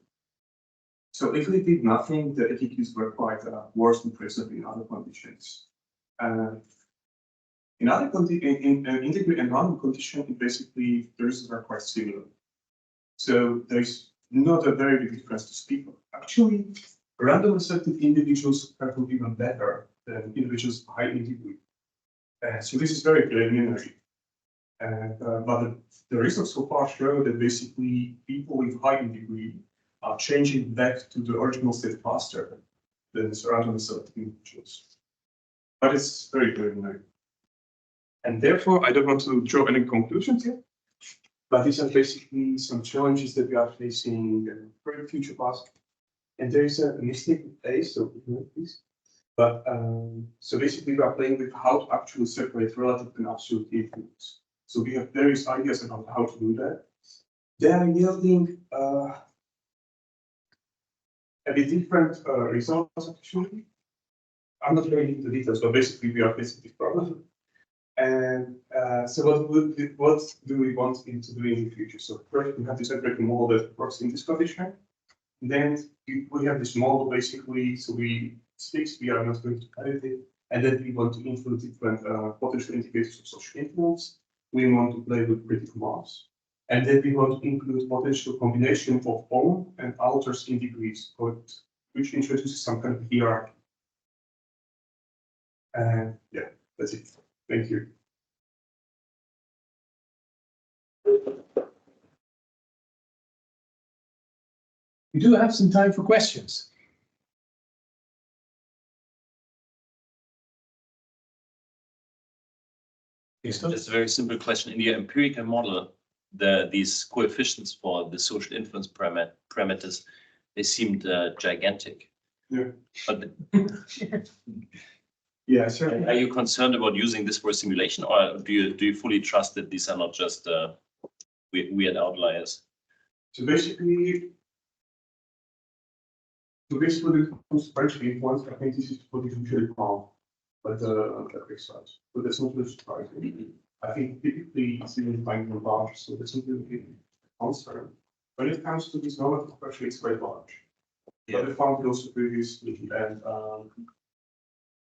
So if we did nothing, the attitudes were quite worse than present in other conditions. In other in integrity and random condition, basically the results are quite similar. So there's not a very big difference to speak of. Actually, random accepted individuals perform even better than individuals of high integrity. So this is very preliminary. But the results so far show that basically people with high integrity are changing back to the original state faster than random accepted individuals. But it's very preliminary. And therefore, I don't want to draw any conclusions yet. But these are basically some challenges that we are facing for the future past. And there is a mistake with A, so please. But so basically, we are playing with how to actually separate relative and absolute influence. So we have various ideas about how to do that. They are yielding a bit different results, actually. I'm not going into the details, but basically, we are facing this problem. And so what do we want to do in the future? So first, we have this empirical model that works in this condition. Then we have this model basically, so we are not going to edit it. And then we want to include different potential indicators of social influence. We want to play with critical mass. And then we want to include potential combination of own and alters in degrees, which introduces some kind of hierarchy. And yeah, that's it. Thank you. We do have some time for questions. Just a very simple question. In your empirical model, these coefficients for the social influence parameters, they seemed gigantic. Yeah. But Yeah, sure. are you concerned about using this for a simulation, or do you fully trust that these are not just weird outliers? So basically, when it comes to partial influence, I think this is what is usually found by the exercise. But that's not really surprising. I think typically it's even finding large, so that's not really a concern. When it comes to this normative pressure, it's very large. Yeah. But we found it also previously, and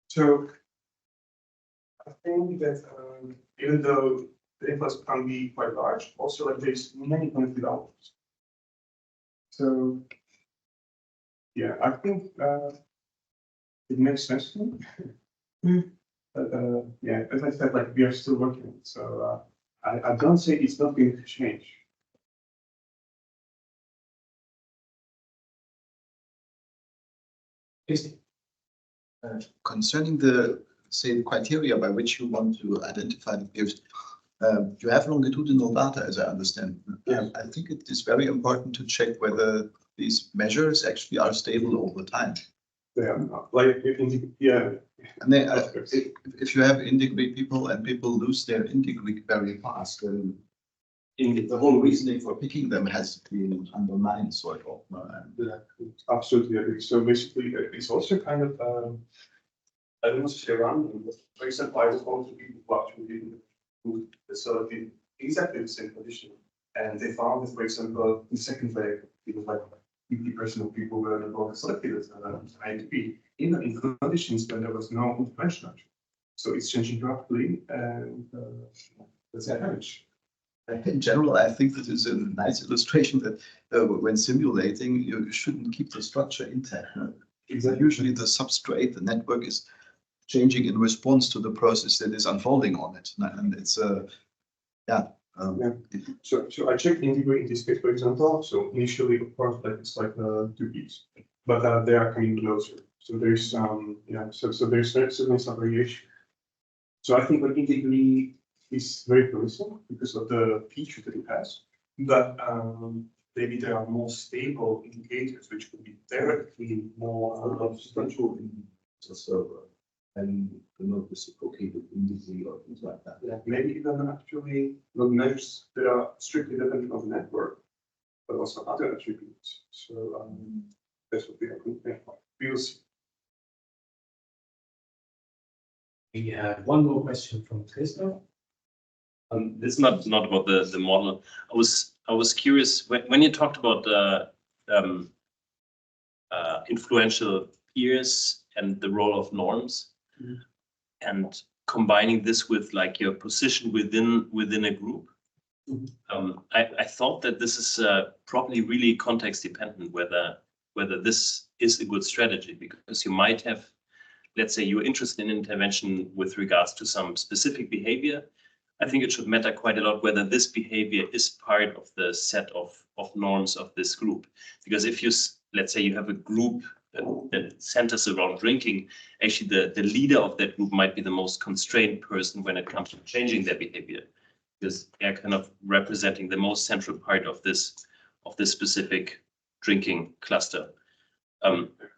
so I think that even though the influence can be quite large, also like there's many connected outputs. So yeah, I think it makes sense to me. But yeah, as I said, like we are still working on it, so I don't say it's not going to change. Concerning the, say, the criteria by which you want to identify the peers, you have longitudinal data, as I understand. Yes. I think it is very important to check whether these measures actually are stable over time. They are not like yeah. And then, if you have in-degree people and people lose their in-degree very fast, then the whole reasoning for picking them has been undermined, sort of. Yeah, absolutely agree. So basically, it's also kind of I don't want to say random, but for example, I was going to people who actually didn't do the facility exactly the same condition, and they found that, for example, in the second wave, it was like 50% of people were not selected as INTP, even in conditions when there was no intervention. So it's changing rapidly, and that's the damage. In general, I think this is a nice illustration that when simulating, you shouldn't keep the structure intact. Exactly. Usually the substrate, the network is changing in response to the process that is unfolding on it. And it's yeah. So I checked integrate in this case, for example. So initially, of course, like it's like 2 beats, but they are coming closer. So there's so there's certainly some variation. So I think what integrate is very promising because of the feature that it has, but maybe there are more stable indicators which could be directly more substantial in the server and not reciprocated indices or things like that. Yeah, maybe even actually not measures that are strictly dependent on the network, but also other attributes. So That would be a good thing. We will see. We have one more question from Christoph. This is not about the model. I was curious when you talked about influential peers and the role of norms, and combining this with like your position within a group. I thought that this is probably really context dependent whether this is a good strategy, because you might have, let's say you're interested in intervention with regards to some specific behavior. I think it should matter quite a lot whether this behavior is part of the set of norms of this group. Because if you, let's say you have a group that centers around drinking, actually the leader of that group might be the most constrained person when it comes to changing their behavior, because they're kind of representing the most central part of this specific drinking cluster.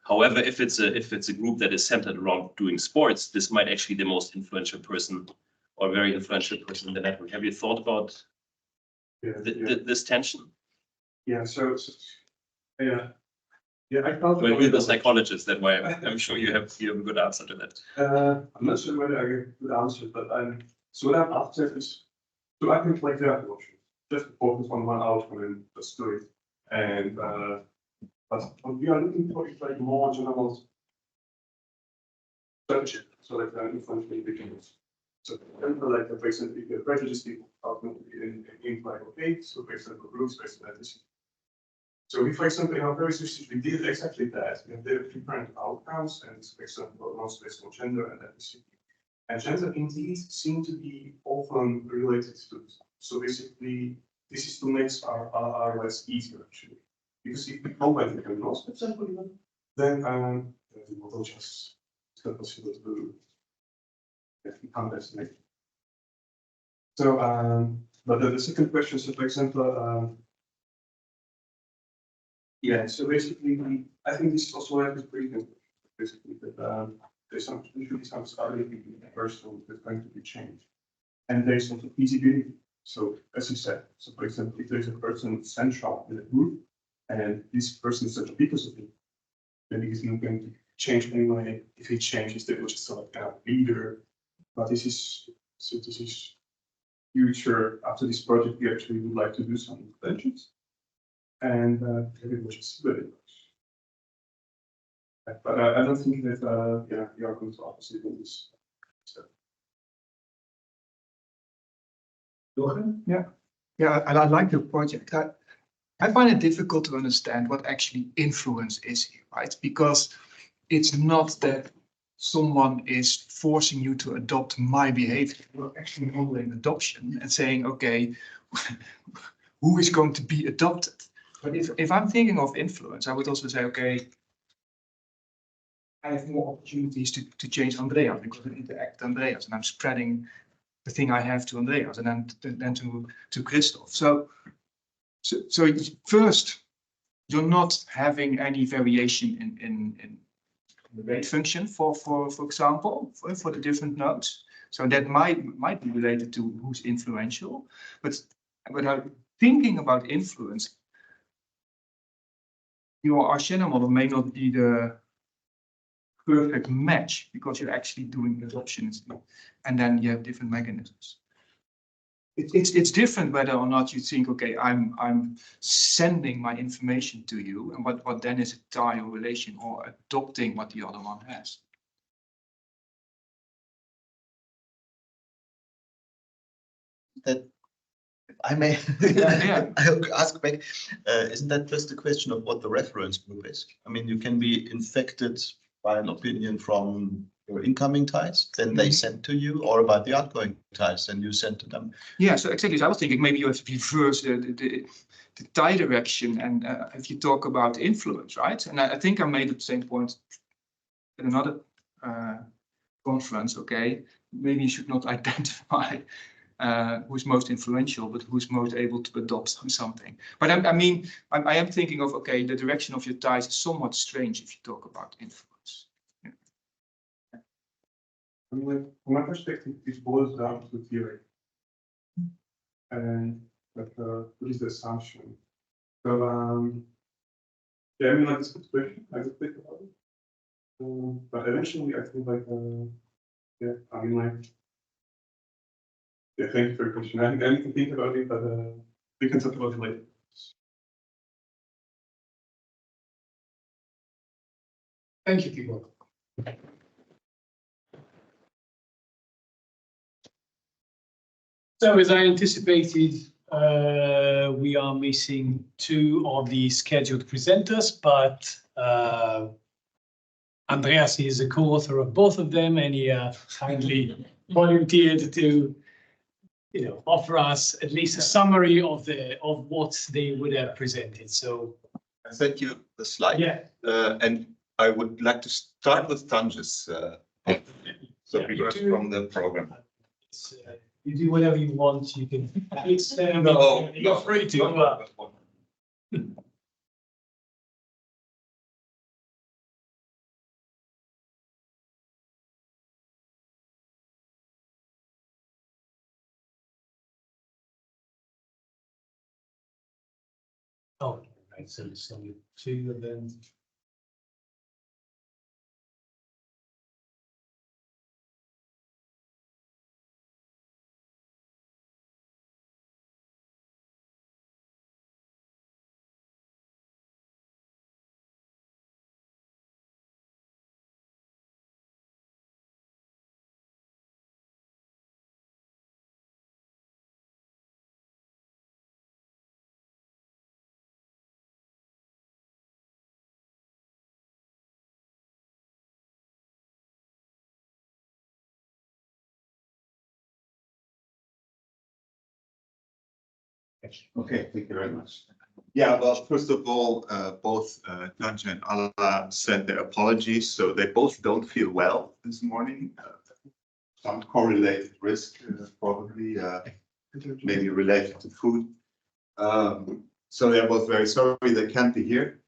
However, if it's a group that is centered around doing sports, this might actually be the most influential person or very influential person in the network. Have you thought about this tension? Yeah. So yeah. Yeah, I thought. Well, we're the psychologists, that's why I'm sure you have a good answer to that. I'm not sure whether I get a good answer, but so what I've asked is, so I can play the other option, just focus on one outcome and just do it. And but what we are looking for is like more general strategy, so like influential individuals. So like for example, if you're prejudiced people are going to be in like okay, so for example, groups based on ethnicity. So we, for example, in our very research, we did exactly that. We have different outcomes, and for example, most based on gender and ethnicity. And gender indeed seem to be often related to it. So basically, this is to make our lives easier actually. Because if we combine the roles, for example, then the model just it's not possible to underestimate. So, but the second question, so for example, yeah, so basically, I think this is also like a pretty basically that there's usually some starting in the person that's going to be changed. And there's also feasibility. So as you said, so for example, if there's a person central in a group and this person is central because of it, then he's not going to change anyway. If he changes, they will just select a leader. But this is future. After this project, we actually would like to do some interventions. And maybe we'll just see what it works. But I don't think that yeah, we are going to opposite in this step. Yeah, and I like the project. I find it difficult to understand what actually influence is here, right? Because it's not that someone is forcing you to adopt my behavior. We're actually modeling adoption and saying, okay, who is going to be adopted? But if I'm thinking of influence, I would also say, okay, I have more opportunities to change Andreas because I interact with Andreas and I'm spreading the thing I have to Andreas and then to Christoph. So first, you're not having any variation in the weight function for example, for the different nodes. So that might be related to who's influential. But when I'm thinking about influence, your Archena model may not be the perfect match because you're actually doing adoptions and then you have different mechanisms. It's different whether or not you think, okay, I'm sending my information to you and what then is a tie or relation or adopting what the other one has. That I may I'll ask back, isn't that just a question of what the reference group is? I mean, you can be infected by an opinion from your incoming ties, then they send to you, or about the outgoing ties, and you send to them. Yeah, so exactly. So I was thinking maybe you have to reverse the tie direction, and if you talk about influence, right? And I think I made the same point in another conference. Okay, maybe you should not identify who's most influential, but who's most able to adopt something. But I mean, I am thinking of, okay, the direction of your ties is somewhat strange if you talk about influence. Yeah. I mean, like, from my perspective, it boils down to theory. And what is the assumption? So Yeah, I mean, like, it's a good question. I would think about it. But eventually, I feel like, yeah, I mean, like, yeah, thank you for your question. I need to think about it, but we can talk about it later. Thank you, people. So as I anticipated, we are missing two of the scheduled presenters, but Andreas is a co-author of both of them, and he kindly volunteered to, offer us at least a summary of what they would have presented. So I sent you the slide. yeah, And I would like to start with Tanja's. So Yeah, because you do. from the program. you do whatever you want. You can. It's No, you're free to. Oh, right. So it's only two, and then. Okay, thank you very much. Yeah, well, first of all, both Tanja and Alla sent their apologies, so they both don't feel well this morning. Some correlated risk, probably, maybe related to food. So they're both very sorry they can't be here.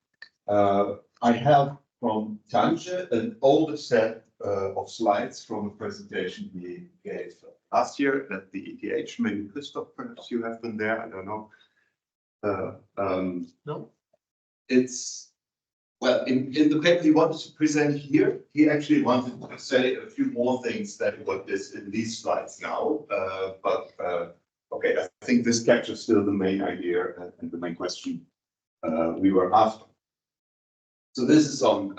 I have from Tanja an older set of slides from a presentation he gave last year at the ETH. Maybe Christoph, perhaps you have been there, I don't know. No. It's, well, in the paper he wanted to present here, he actually wanted to say a few more things than what is in these slides now. Okay, I think this captures still the main idea and the main question we were after. So this is on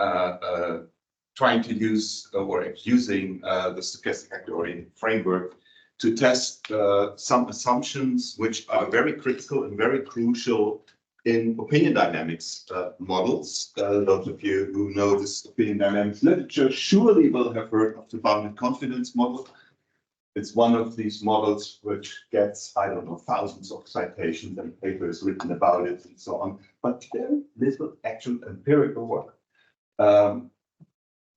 trying to use or using the stochastic actor framework to test some assumptions which are very critical and very crucial in opinion dynamics models. Those of you who know this opinion dynamics literature surely will have heard of the bounded confidence model. It's one of these models which gets, I don't know, thousands of citations and papers written about it and so on, but very little actual empirical work.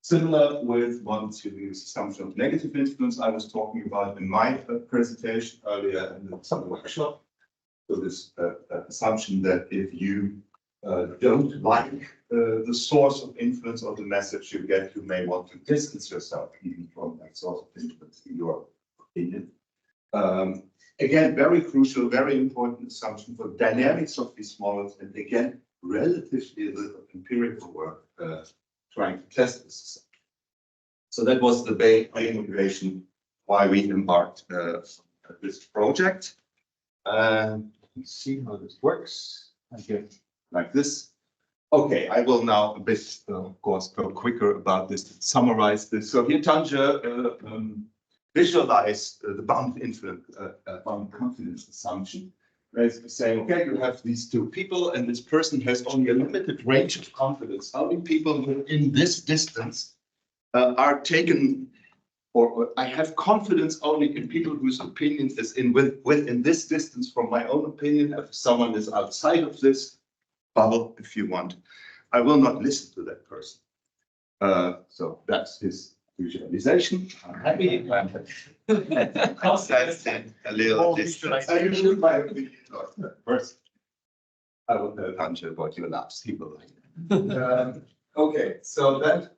Similar with ones who use assumption of negative influence I was talking about in my presentation earlier in the summer workshop. So this assumption that if you don't like the source of influence or the message you get, you may want to distance yourself even from that source of influence in your opinion. Again, very crucial, very important assumption for dynamics of these models, and again, relatively little empirical work trying to test this. So that was the main motivation why we embarked on this project. Let's see how this works. I get like this. Okay, I will now a bit, of course, go quicker about this, summarize this. So here Tanja visualized the bounded influence, bounded confidence assumption. Basically saying, okay, you have these two people, and this person has only a limited range of confidence. How many people within this distance are taken, or I have confidence only in people whose opinion is within this distance from my own opinion. If someone is outside of this bubble, if you want, I will not listen to that person. So that's his visualization. I'm happy. A little distance. I should my opinion first. I will tell Tanja about your labs. He will. Okay, so then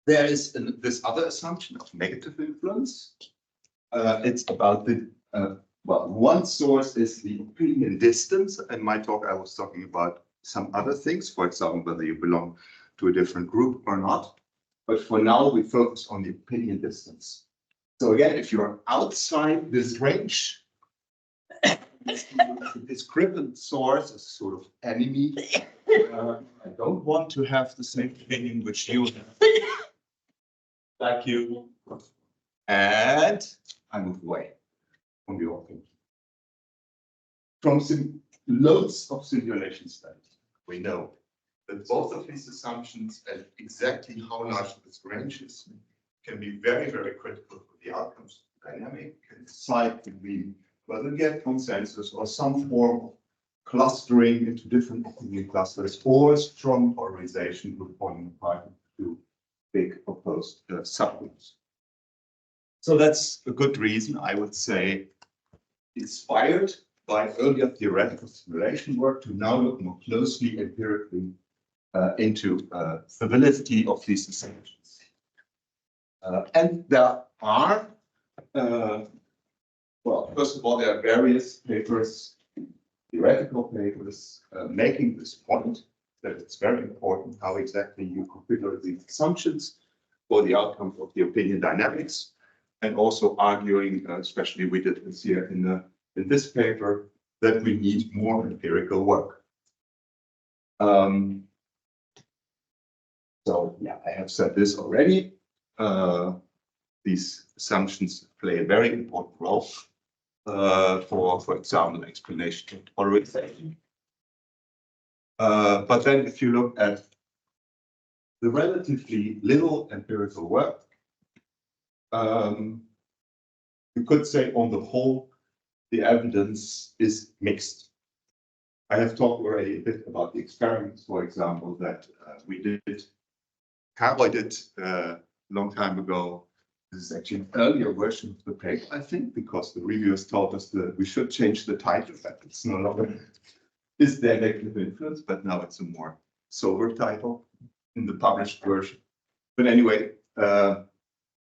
there is this other assumption of negative influence. It's about the well, one source is the opinion distance. In my talk, I was talking about some other things, for example, whether you belong to a different group or not. But for now, we focus on the opinion distance. So again, if you're outside this range, the discrepant source is sort of enemy. I don't want to have the same opinion which you have. Like you. And I move away from your opinion. From loads of simulation studies, we know that both of these assumptions and exactly how large this range is can be very, very critical for the outcomes of the dynamic and decide between whether we get consensus or some form of clustering into different opinion clusters or strong polarization with forming apart into big opposed subgroups. So that's a good reason, I would say, inspired by earlier theoretical simulation work to now look more closely empirically into the validity of these assumptions. And there are, well, first of all, there are various papers, theoretical papers, making this point that it's very important how exactly you configure these assumptions for the outcome of the opinion dynamics, and also arguing, especially we did this here in this paper, that we need more empirical work. So yeah, I have said this already. These assumptions play a very important role for example, explanation of polarization. But then if you look at the relatively little empirical work, you could say on the whole, the evidence is mixed. I have talked already a bit about the experiments, for example, that we did. How I did a long time ago. This is actually an earlier version of the paper, I think, because the reviewers told us that we should change the title, that it's no longer Is There Negative Influence, but now it's a more sober title in the published version. But anyway,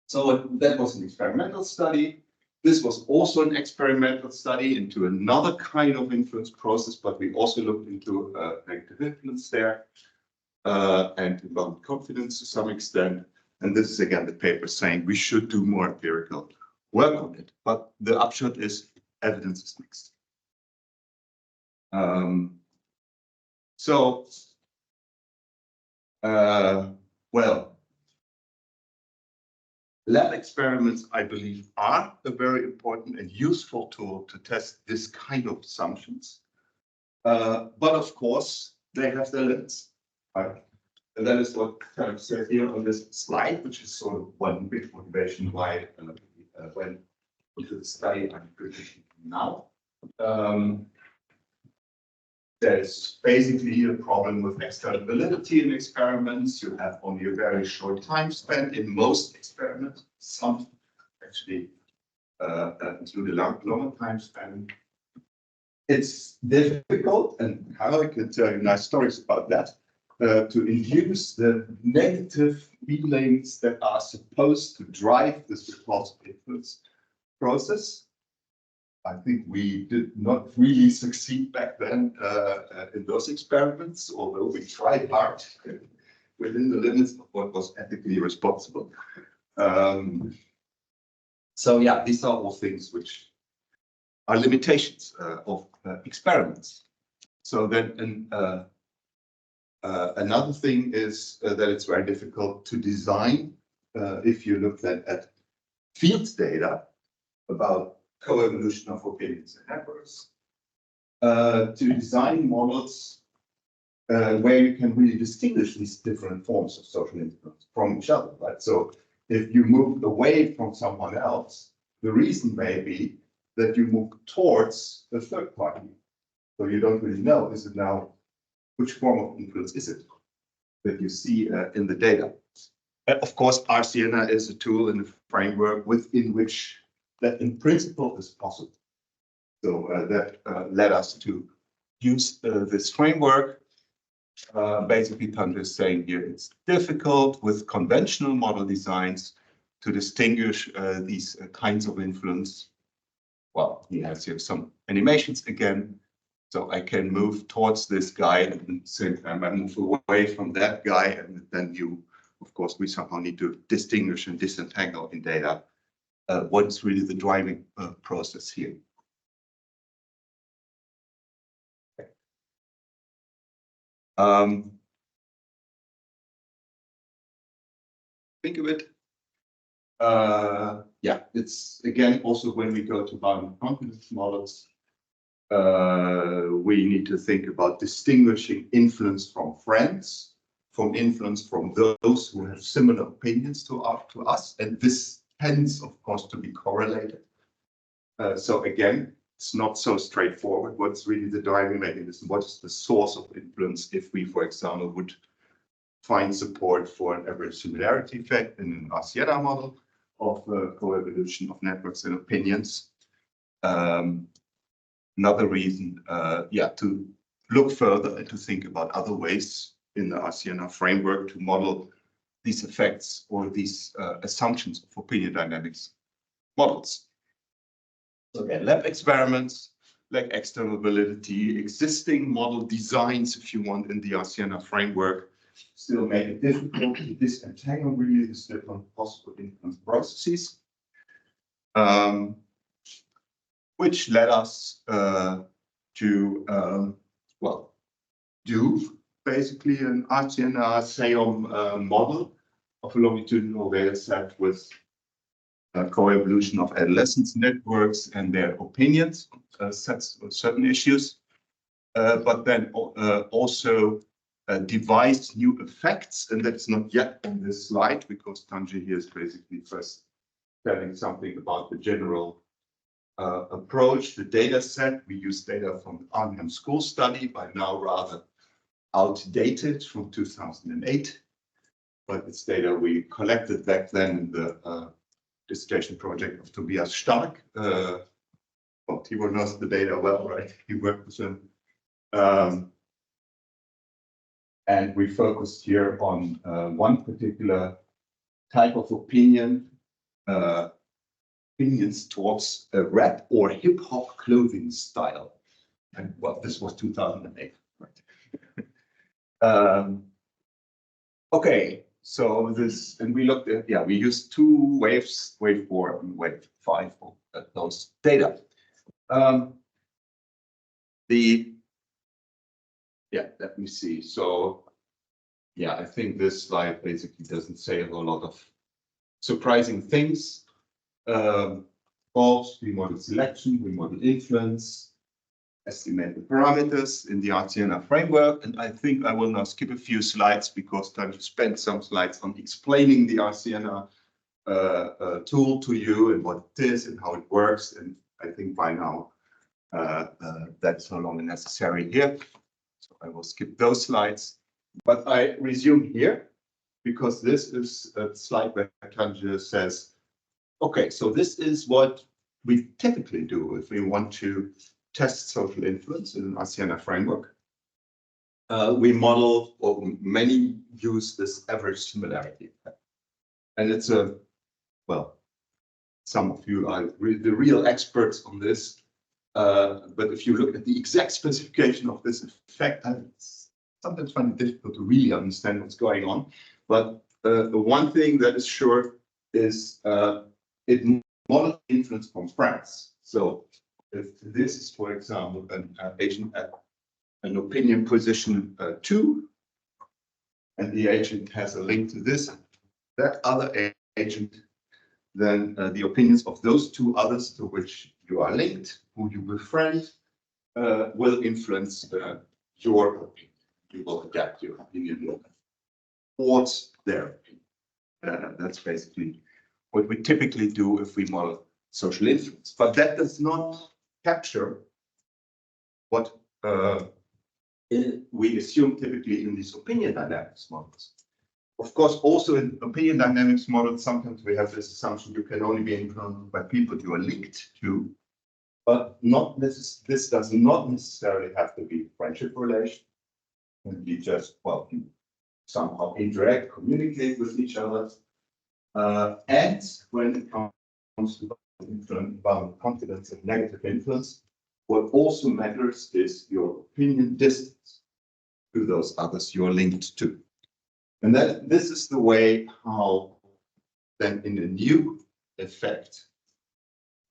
so that was an experimental study. This was also an experimental study into another kind of influence process, but we also looked into negative influence there and inbound confidence to some extent. And this is again the paper saying we should do more empirical work on it. But the upshot is evidence is mixed. Well, lab experiments, I believe, are a very important and useful tool to test this kind of assumptions. But of course, they have their limits. Right? And that is what kind of said here on this slide, which is sort of one big motivation why I went into the study I'm presenting now. There's basically a problem with external validity in experiments. You have only a very short time span in most experiments. Some actually include a longer time span. It's difficult, and how I can tell you nice stories about that, to induce the negative feelings that are supposed to drive this repulsive influence process. I think we did not really succeed back then in those experiments, although we tried hard within the limits of what was ethically responsible. So yeah, these are all things which are limitations of experiments. So then another thing is that it's very difficult to design if you look then at field data about co-evolution of opinions and networks, to design models where you can really distinguish these different forms of social influence from each other, right? So if you move away from someone else, the reason may be that you move towards a third party. So you don't really know, is it now, which form of influence is it that you see in the data? Of course, RCNA is a tool and a framework within which that in principle is possible. So that led us to use this framework. Basically, Tanja is saying here it's difficult with conventional model designs to distinguish these kinds of influence. Well, he has here some animations again. So I can move towards this guy and at the same time I move away from that guy, and then you, of course, we somehow need to distinguish and disentangle in data what's really the driving process here. Think of it. Yeah, it's again also when we go to bounded confidence models, we need to think about distinguishing influence from friends, from influence from those who have similar opinions to us, and this tends, of course, to be correlated. So again, it's not so straightforward. What's really the driving mechanism? What is the source of influence if we, for example, would find support for an average similarity effect in an Arsiana model of coevolution of networks and opinions? Another reason, yeah, to look further and to think about other ways in the Arsiana framework to model these effects or these assumptions of opinion dynamics models. So again, lab experiments, like external validity, existing model designs, if you want, in the Arsiana framework, still make it difficult to disentangle really these different possible influence processes, which led us to, well, do basically an Arsiana SEOM model of a longitudinal data set with coevolution of adolescence networks and their opinions, sets of certain issues, but then also devised new effects, and that's not yet on this slide because Tanji here is basically first telling something about the general approach, the data set. We use data from the Arnhem School study, by now rather outdated, from 2008, but it's data we collected back then in the dissertation project of Tobias Stark. Well, Tibor knows the data well, right? He worked with him. And we focused here on one particular type of opinion, opinions towards a rap or hip hop clothing style. And well, this was 2008, right? Okay, so this, and we looked at, yeah, we used two waves, wave 4 and wave 5 of those data. Yeah, let me see. So, yeah, I think this slide basically doesn't say a whole lot of surprising things. False, we model selection, we model influence, estimate the parameters in the Arsiana framework. And I think I will now skip a few slides because time to spend some slides on explaining the Arsiana tool to you and what it is and how it works. And I think by now that's no longer necessary here. So I will skip those slides, but I resume here because this is a slide where Tanja says, okay, so this is what we typically do if we want to test social influence in an Arsiana framework. We model, or many use this average similarity effect. And it's a, well, some of you are the real experts on this. But if you look at the exact specification of this effect, it's sometimes find it difficult to really understand what's going on. But the one thing that is sure is it models influence from friends. So if this is, for example, an agent at an opinion position 2, and the agent has a link to this, that other agent, then the opinions of those two others to which you are linked, who you befriend, will influence your opinion. You will adapt your opinion towards their opinion. That's basically what we typically do if we model social influence. But that does not capture what we assume typically in these opinion dynamics models. Of course, also in opinion dynamics models, sometimes we have this assumption you can only be influenced by people you are linked to, but this does not necessarily have to be a friendship relation. It can be just, well, you somehow interact, communicate with each other. And when it comes to influence, about confidence and negative influence, What also matters is your opinion distance to those others you're linked to. And this is the way how then in a new effect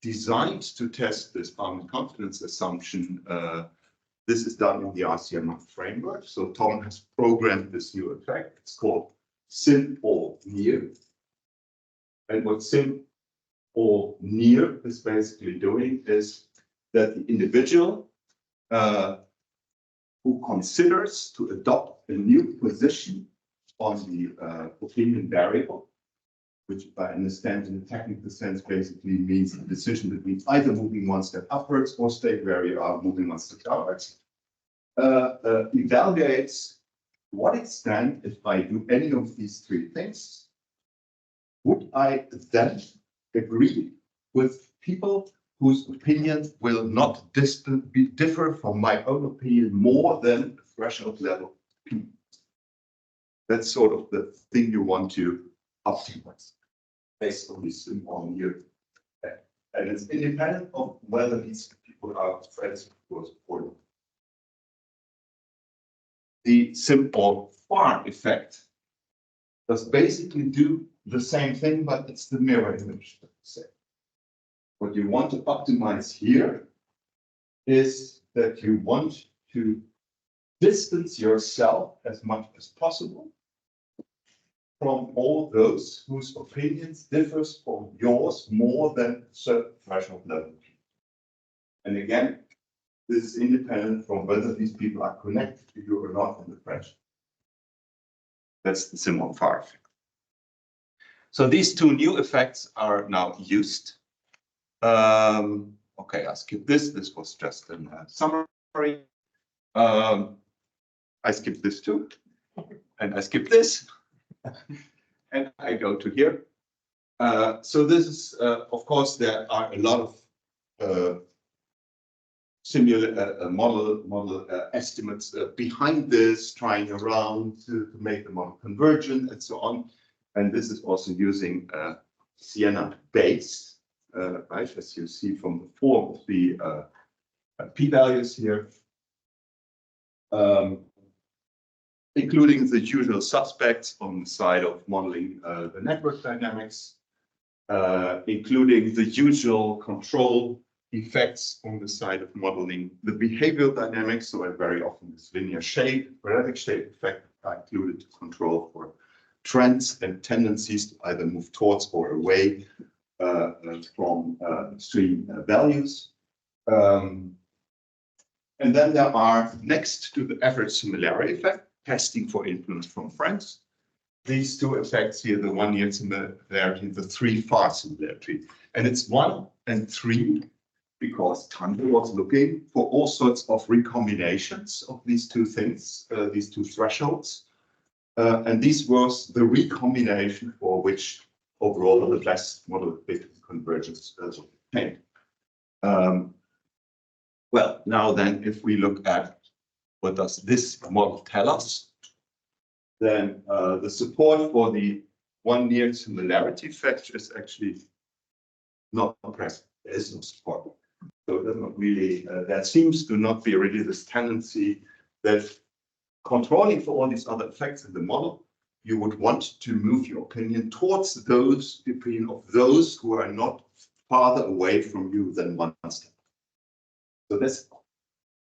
designed to test this bounded confidence assumption, this is done in the RCMR framework. So Tom has programmed this new effect. It's called sim or near. And what sim or near is basically doing is that the individual who considers to adopt a new position on the opinion variable, which I understand in a technical sense basically means the decision between either moving one step upwards or stay where you are, moving one step downwards, evaluates to what extent, if I do any of these three things, would I then agree with people whose opinion will not differ from my own opinion more than the threshold level P. That's sort of the thing you want to optimize based on this sim or near. And it's independent of whether these people are friends or not. The sim or far effect does basically do the same thing, but it's the mirror image. What you want to optimize here is that you want to distance yourself as much as possible from all those whose opinions differs from yours more than a certain threshold level. And again, this is independent from whether these people are connected to you or not in the friendship. That's the sim or far effect. So these two new effects are now used. Okay, I'll skip this. This was just a summary. I skip this too, and I skip this, and I go to here. So this is, of course, there are a lot of model estimates behind this, trying around to make the model convergent and so on. And this is also using Siena base, right, as you see from the form of the p-values here, including the usual suspects on the side of modeling the network dynamics, including the usual control effects on the side of modeling the behavioral dynamics. So very often this linear shape, quadratic shape effect are included to control for trends and tendencies to either move towards or away from extreme values. And then there are, next to the average similarity effect, testing for influence from friends. These two effects here, the 1 year similarity, the 3 far similarity. And it's 1 and 3 because Tande was looking for all sorts of recombinations of these two things, these two thresholds. And this was the recombination for which overall the best model fit convergence obtained. Well, now then, if we look at what does this model tell us, then the support for the 1 year similarity effect is actually not present. There is no support. So it does not really, there seems to not be really this tendency that controlling for all these other effects in the model, you would want to move your opinion towards those opinion of those who are not farther away from you than 1 step. So that's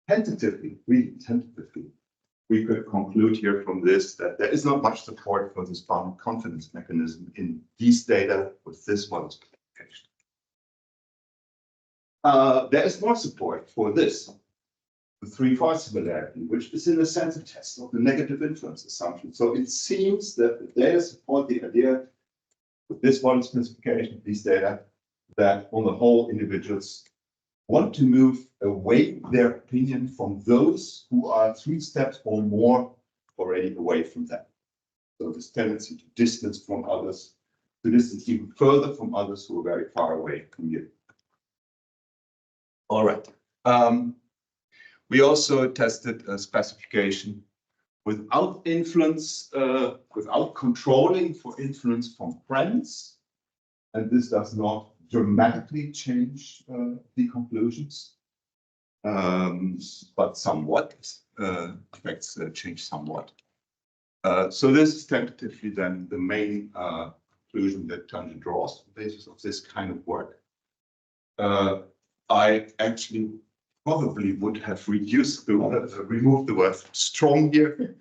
tentatively, really tentatively, we could conclude here from this that there is not much support for this bounded confidence mechanism in these data with this model specification. There is more support for this, the 3 far similarity, which is in a sense a test of the negative influence assumption. So it seems that the data support the idea with this model specification, these data, that on the whole individuals want to move away their opinion from those who are 3 steps or more already away from them. So this tendency to distance from others, to distance even further from others who are very far away from you. All right. We also tested a specification without influence, without controlling for influence from friends. And this does not dramatically change the conclusions. but somewhat, effects change somewhat. So this is tentatively then the main conclusion that Tanja draws on the basis of this kind of work. I actually probably would have removed the word strong here.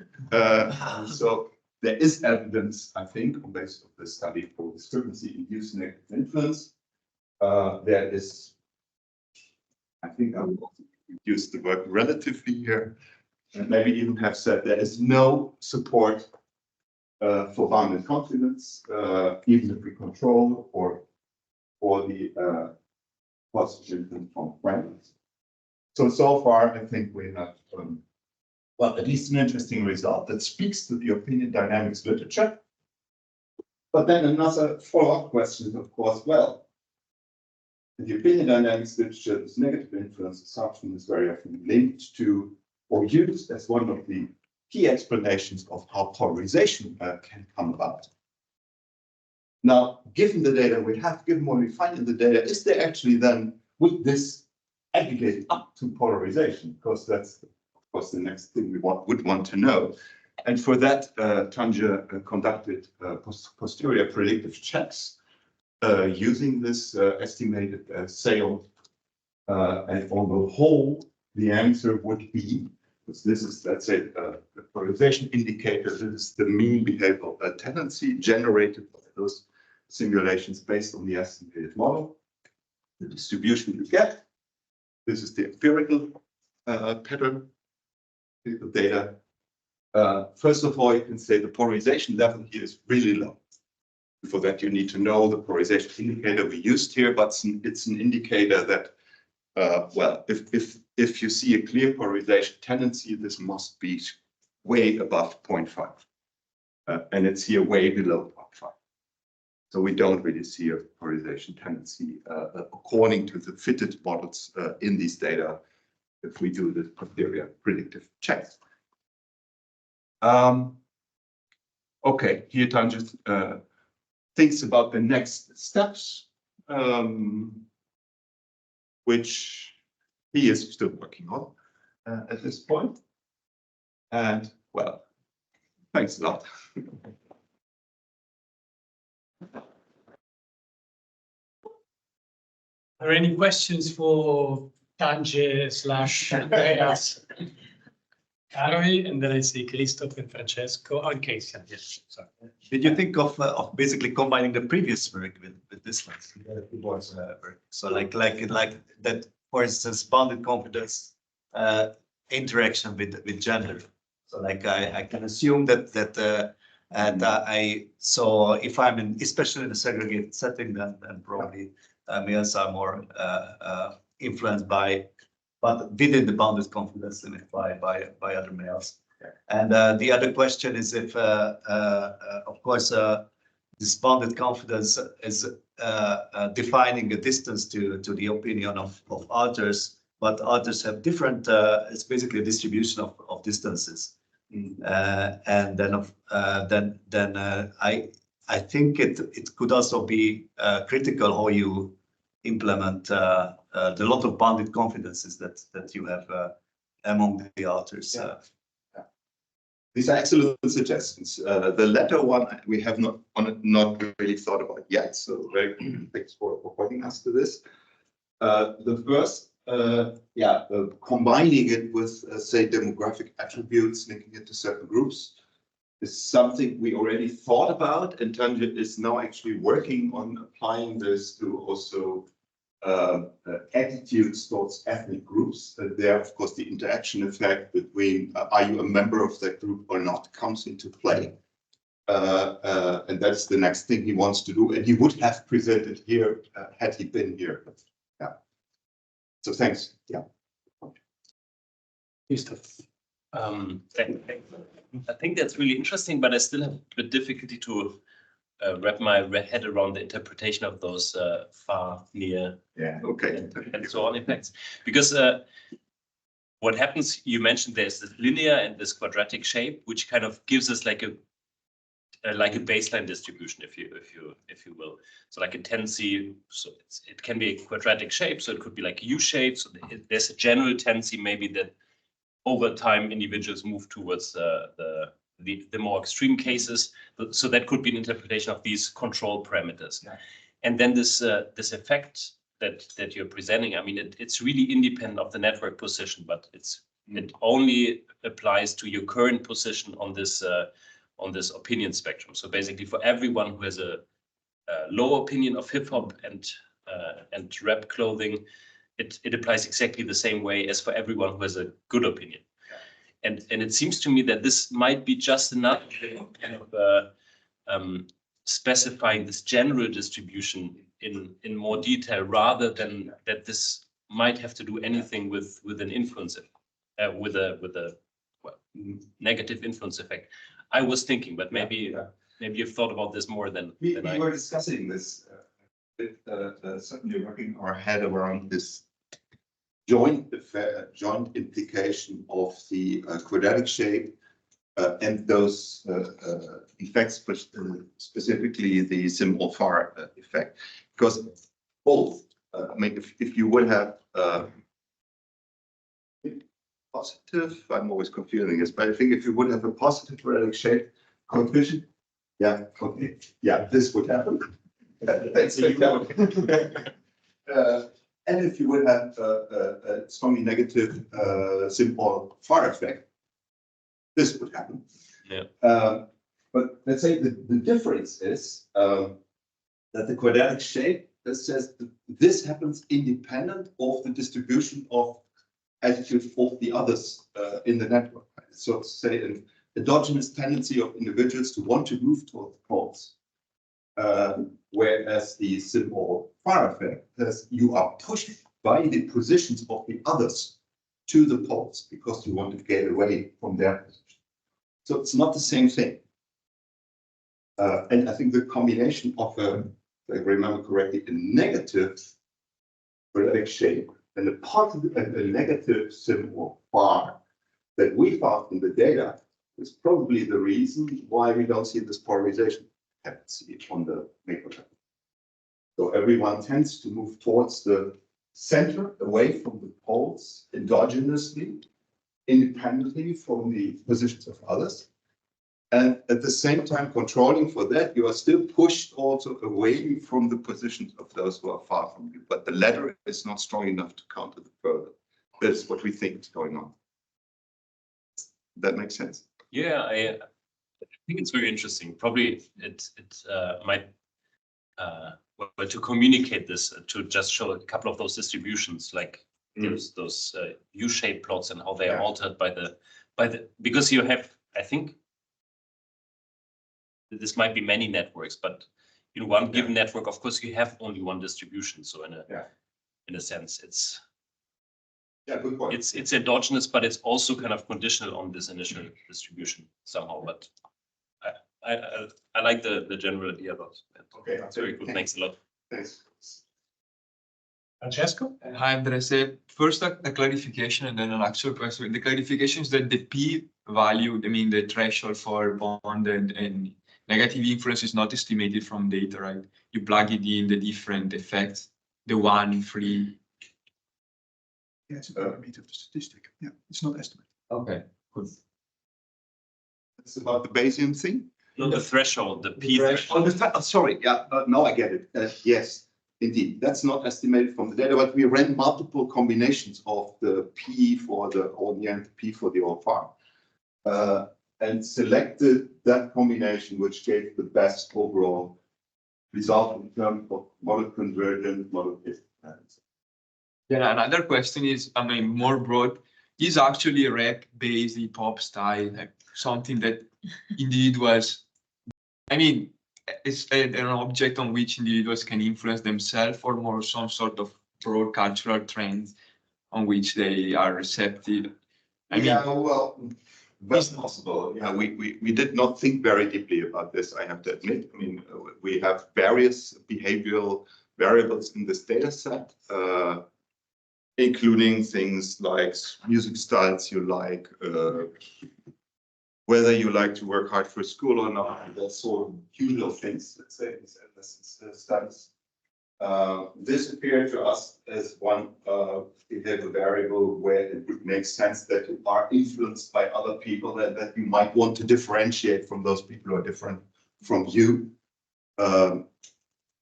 So there is evidence, I think, on the basis of this study for discrepancy-induced negative influence. There is, I think I will use the word relatively here, and maybe even have said there is no support for bounded confidence, even if we control or for the positive from friends. So far, I think we have, well, at least an interesting result that speaks to the opinion dynamics literature. But then another follow-up question is, of course, well, the opinion dynamics literature, this negative influence assumption is very often linked to or used as one of the key explanations of how polarization can come about. Now, given the data we have, given what we find in the data, is there actually then, would this aggregate up to polarization? Because that's, of course, the next thing we would want to know. And for that, Tanja conducted posterior predictive checks using this estimated sale. And on the whole, the answer would be, because this is, let's say, a polarization indicator, this is the mean behavioral tendency generated by those simulations based on the estimated model. The distribution you get, this is the empirical pattern, the data. First of all, you can say the polarization level here is really low. For that, you need to know the polarization indicator we used here, but it's an indicator that, well, if you see a clear polarization tendency, this must be way above 0.5. And it's here way below 0.5. So we don't really see a polarization tendency according to the fitted models in these data if we do the posterior predictive checks. Okay, here Tanja thinks about the next steps, which he is still working on at this point. And well, thanks a lot. Are there any questions for Tanja / Andreas? Harry, and then I see Christoph and Francesco. Oh, okay, yes, sorry. Did you think of basically combining the previous work with this one? So like that, for instance, bounded confidence interaction with gender. So like I can assume that so if I'm in, especially in a segregated setting, then probably males are more influenced by, but within the bounded confidence limit by other males. And the other question is if, of course, this bounded confidence is defining a distance to the opinion of others, but others have different, it's basically a distribution of distances. And then I think it could also be critical how you implement the lot of bounded confidences that you have among the authors. These are excellent suggestions. The latter one we have not really thought about yet, so very thanks for pointing us to this. The first, combining it with, say, demographic attributes, linking it to certain groups, is something we already thought about, and Tanja is now actually working on applying this to also attitudes towards ethnic groups. There, of course, the interaction effect between are you a member of that group or not comes into play. And that's the next thing he wants to do. And he would have presented here had he been here. But, yeah. So thanks. Yeah. I think that's really interesting, but I still have a difficulty to wrap my head around the interpretation of those far, near, and so on effects. Because what happens, you mentioned there's this linear and this quadratic shape, which kind of gives us like like a baseline distribution, if you will. So like a tendency, so it can be a quadratic shape, so it could be like a U shape. So there's a general tendency maybe that over time individuals move towards the more extreme cases. So that could be an interpretation of these control parameters. Yeah. And then this effect that you're presenting, I mean, it's really independent of the network position, but it only applies to your current position on this opinion spectrum. So basically, for everyone who has a low opinion of hip hop and rap clothing, it applies exactly the same way as for everyone who has a good opinion. And it seems to me that this might be just another kind of specifying this general distribution in more detail, rather than that this might have to do anything with an influence, with a negative influence effect. I was thinking, but maybe you've thought about this more than We I. were discussing this with certainly working our head around this joint implication of the quadratic shape and those effects, specifically the symbol far effect, because both, I mean, if you would have positive, I'm always confusing this, but I think if you would have a positive quadratic shape coefficient, yeah, okay, yeah, this would happen. That's and if you would have a strongly negative symbol far effect, this would happen. Yeah. But let's say the difference is that the quadratic shape that says this happens independent of the distribution of attitude of the others in the network. So to say an endogenous tendency of individuals to want to move toward the poles. Whereas the symbol far effect says you are pushed by the positions of the others to the poles because you want to get away from their position. So it's not the same thing. And I think the combination of if I remember correctly, a negative quadratic shape and a positive and a negative symbol far that we found in the data is probably the reason why we don't see this polarization on the macro level. So everyone tends to move towards the center, away from the poles, endogenously, independently from the positions of others. And at the same time, controlling for that, you are still pushed also away from the positions of those who are far from you. But the latter is not strong enough to counter the further. That's what we think is going on. That makes sense. Yeah, I think it's very interesting. Probably it might well, to communicate this, to just show a couple of those distributions, like those U-shaped plots and how they are altered by the because you have, I think this might be many networks, but in one given network, of course, you have only one distribution. So in a sense, it's good point. It's endogenous, but it's also kind of conditional on this initial distribution somehow. But I like the general idea about that. Okay, that's very good. Thanks a lot. Thanks. Francesco? Hi, Andres. First, a clarification and then an actual question. The clarification is that the P value, I mean, the threshold for bond and negative influence is not estimated from data, right? You plug it in the different effects, the 1, 3. Yeah, it's a parameter of the statistic. Yeah, it's not estimated. Okay, good. It's about the Bayesian thing. No, the threshold, the P threshold. Sorry, yeah, now I get it. Yes, indeed, that's not estimated from the data, but we ran multiple combinations of the P for the orient, P for the OFR, and selected that combination, which gave the best overall result in terms of model convergent, model fit. Yeah, another question is, I mean, more broad, is actually rap-based hip hop style, like something that individuals, I mean, it's an object on which individuals can influence themselves, or more some sort of broad cultural trends on which they are receptive? I mean, well, that's possible. Yeah, we did not think very deeply about this, I have to admit. I mean, we have various behavioral variables in this data set, including things like music styles you like, whether you like to work hard for school or not. That's sort of usual things, let's say, in adolescent studies. This appeared to us as one behavior variable where it would make sense that you are influenced by other people and that you might want to differentiate from those people who are different from you.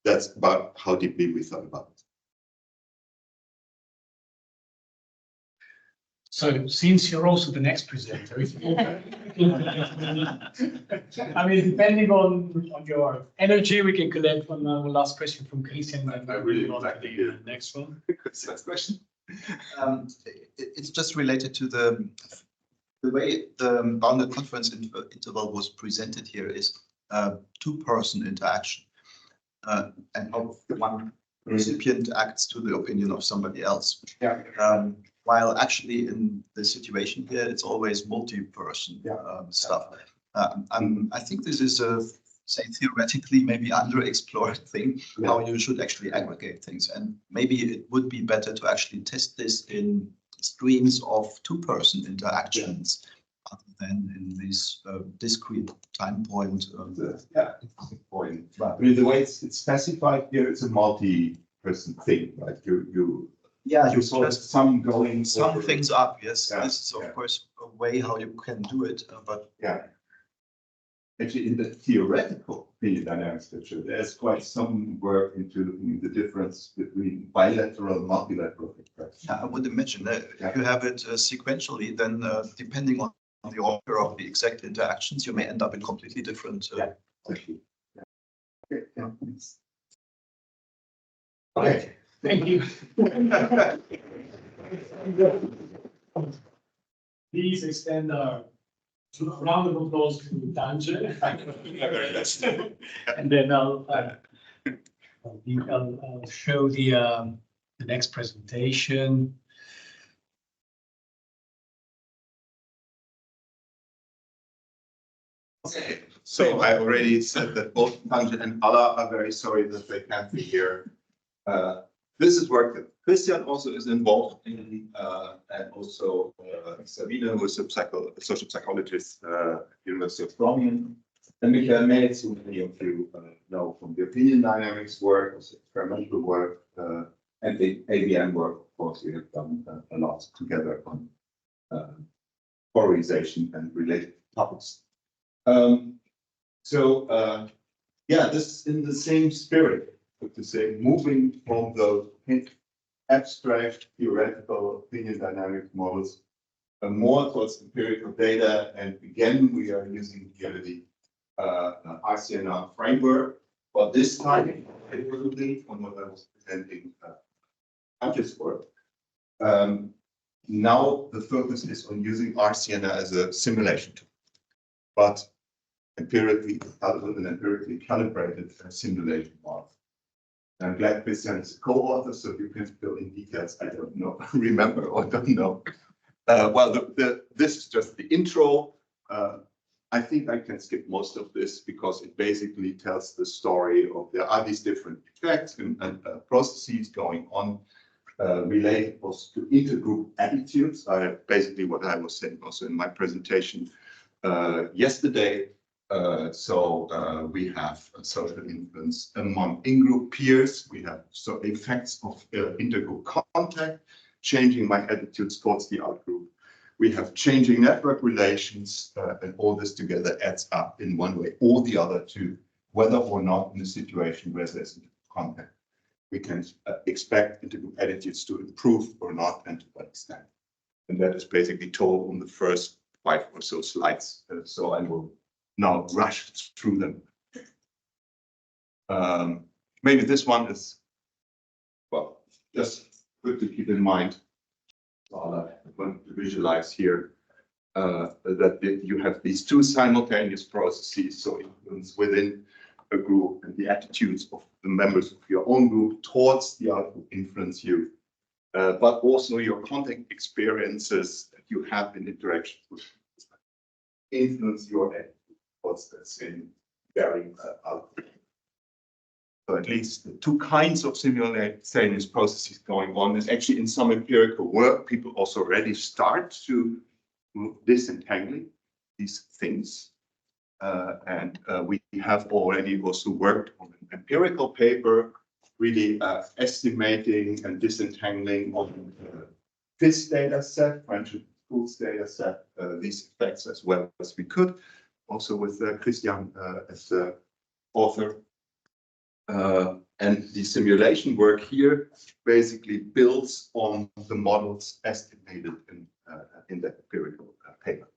That's about how deeply we thought about it. So since you're also the next presenter, I mean, depending on your energy, we can collect one last question from Christian. I really move on like to to the hear. next one. Next question. It's just related to the way the bounded confidence interval was presented here is two-person interaction, and how the one recipient acts to the opinion of somebody else. Yeah. While actually in the situation here, it's always multi-person stuff. I think this is a, say, theoretically maybe underexplored thing, how you should actually aggregate things. And maybe it would be better to actually test this in streams of two-person interactions other than in this discrete time point. Point. I mean, the way it's specified here, it's a multi-person thing, right? You saw some going some over. things up. Yes, Yeah, this is of course a way how you can do it, but yeah. Actually, in the theoretical opinion dynamics literature, there's quite some work into looking at the difference between bilateral and multilateral interactions. I would imagine that if you have it sequentially, then depending on the order of the exact interactions, you may end up in completely different. Exactly. Yeah. Okay. Yeah. Thanks. Okay, thank you. Please extend our round of applause to Danje. And then I'll show the next presentation. Okay. So I already said that both Danje and Alla are very sorry that they can't be here. This is work that Christian also is involved in, and also Sabine, who is a social psychologist at University of Milan, and Michael Mates, who many of you know from the opinion dynamics work, also experimental work, and the ABM work. Of course, we have done a lot together on polarization and related topics. Yeah, this is in the same spirit, to say, moving from the abstract theoretical opinion dynamic models more towards empirical data. And again, we are using here the RCNR framework, but this time, differently from what I was presenting Ange's work. Now the focus is on using RCNR as a simulation tool, but empirically calibrated simulation model. I'm glad Christian is a co-author, so you can fill in details I don't know, remember or don't know. Well, this is just the intro. I think I can skip most of this because it basically tells the story of there are these different effects and processes going on related also to intergroup attitudes. Basically what I was saying also in my presentation yesterday. We have social influence among in-group peers. We have effects of intergroup contact, changing my attitudes towards the outgroup. We have changing network relations, and all this together adds up in one way or the other to whether or not in a situation where there's intergroup contact, we can expect intergroup attitudes to improve or not, and to what extent. And that is basically told on the first 5 or so slides. So I will now rush through them. Maybe this one is, well, just good to keep in mind. I want to visualize here that you have these two simultaneous processes, so influence within a group and the attitudes of the members of your own group towards the outgroup influence you, but also your contact experiences that you have in interaction with influence your attitude. What's this in varying output? So at least the two kinds of simultaneous processes going on is actually in some empirical work, people also already start to disentangling these things. And we have already also worked on an empirical paper, really estimating and disentangling on this data set, friendship schools data set, these effects as well as we could, also with Christian as the author. And the simulation work here basically builds on the models estimated in that empirical paper.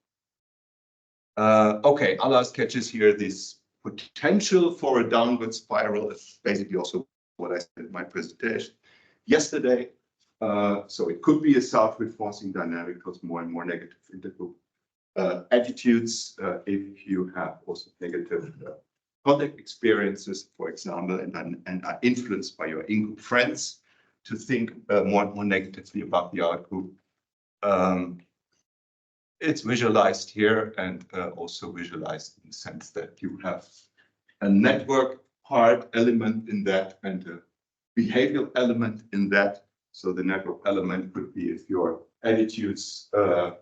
Okay, our last catches here, this potential for a downward spiral is basically also what I said in my presentation yesterday. So it could be a self-reinforcing dynamic because more and more negative intergroup attitudes, if you have also negative contact experiences, for example, and are influenced by your in-group friends to think more and more negatively about the out-group. It's visualized here and also visualized in the sense that you have a network part element in that and a behavioral element in that. So the network element could be if your attitudes are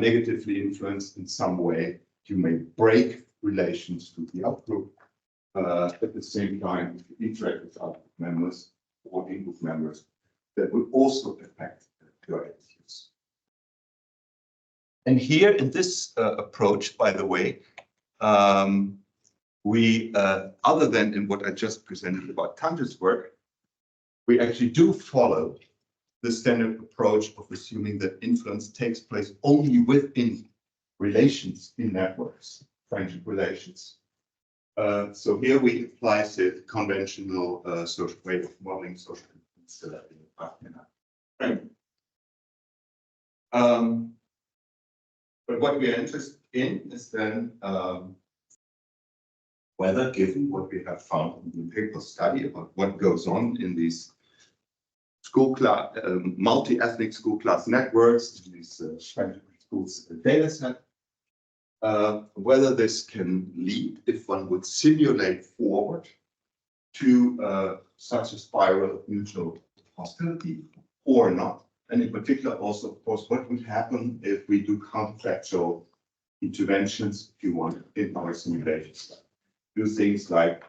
negatively influenced in some way, you may break relations to the outgroup. At the same time, if you interact with outgroup members or in-group members, that will also affect your attitudes. And here in this approach, by the way, we, other than in what I just presented about Tange's work, we actually do follow the standard approach of assuming that influence takes place only within relations in networks, friendship relations. So here we apply the conventional social way of modeling social influence. But what we are interested in is then whether, given what we have found in the empirical study about what goes on in these school class, multi-ethnic school class networks, in these schools data set, whether this can lead, if one would simulate forward, to such a spiral of mutual hostility or not. And in particular, also, of course, what would happen if we do counterfactual interventions, if you want, in our simulations? Do things like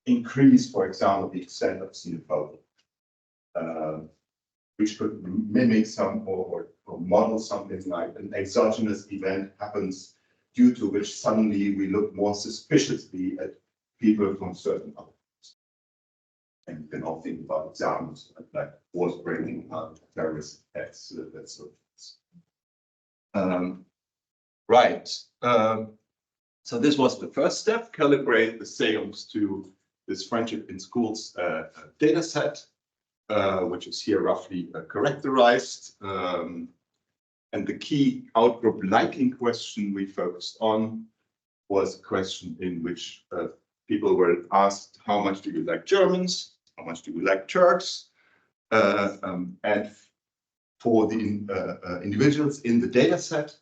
increase, for example, the extent of xenophobia, which could mimic some or model something like an exogenous event happens due to which suddenly we look more suspiciously at people from certain other. And you can all think about examples like force breaking, terrorist attacks, that sort of things. Right. So this was the first step, calibrate the sales to this friendship in schools data set, which is here roughly characterized. And the key outgroup liking question we focused on was a question in which people were asked, how much do you like Germans? How much do you like Turks? And for the individuals in the data set,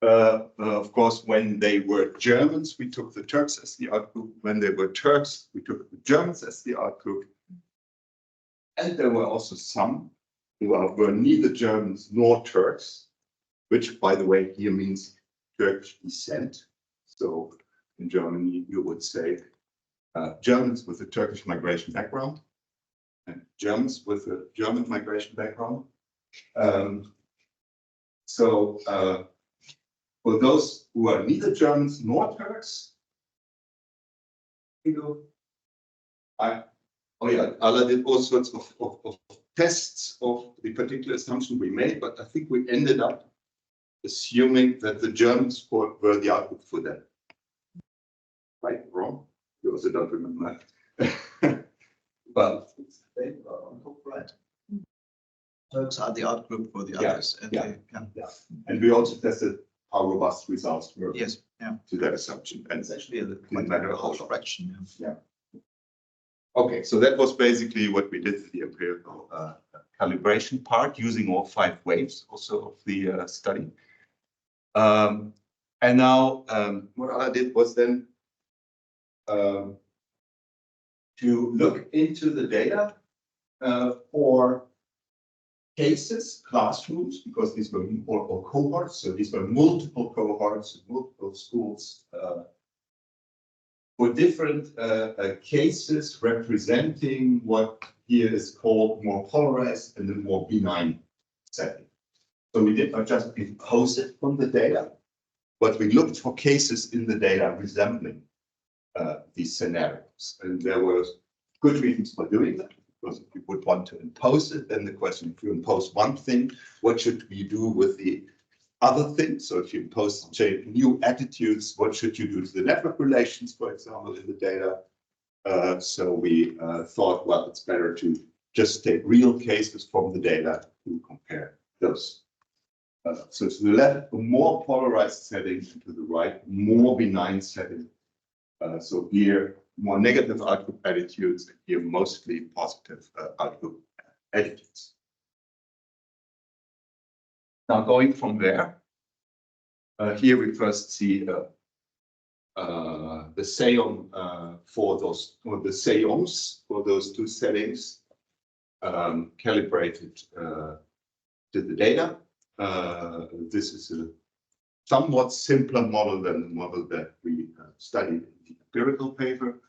of course, when they were Germans, we took the Turks as the outgroup. When they were Turks, we took the Germans as the outgroup. And there were also some who were neither Germans nor Turks, which, by the way, here means Turkish descent. So in Germany, you would say Germans with a Turkish migration background and Germans with a German migration background. For those who are neither Germans nor Turks, Allah did all sorts of tests of the particular assumption we made, but I think we ended up assuming that the Germans were the output for them. Right? Wrong? You also don't remember that. But They are on top right. Turks are the outgroup for the others. And and we also tested how robust results were yes, to that assumption. And it's actually a matter how large fraction. Okay, so that was basically what we did with the empirical calibration part, using all 5 waves also of the study. And now what I did was then to look into the data for cases, classrooms, because these were or cohorts, so these were multiple cohorts, multiple of schools for different cases representing what here is called more polarized and a more benign setting. So we did not just impose it from the data, but we looked for cases in the data resembling these scenarios. And there were good reasons for doing that, because if you would want to impose it, then the question, if you impose one thing, what should we do with the other things? So if you impose new attitudes, what should you do to the network relations, for example, in the data? So we thought, well, it's better to just take real cases from the data to compare those. So to the left, a more polarized setting, and to the right, more benign setting. So here, more negative outgroup attitudes, and here mostly positive outgroup attitudes. Now going from there, here we first see the Seom for those, or the Seoms for those two settings, calibrated to the data. This is a somewhat simpler model than the model that we studied in the empirical paper,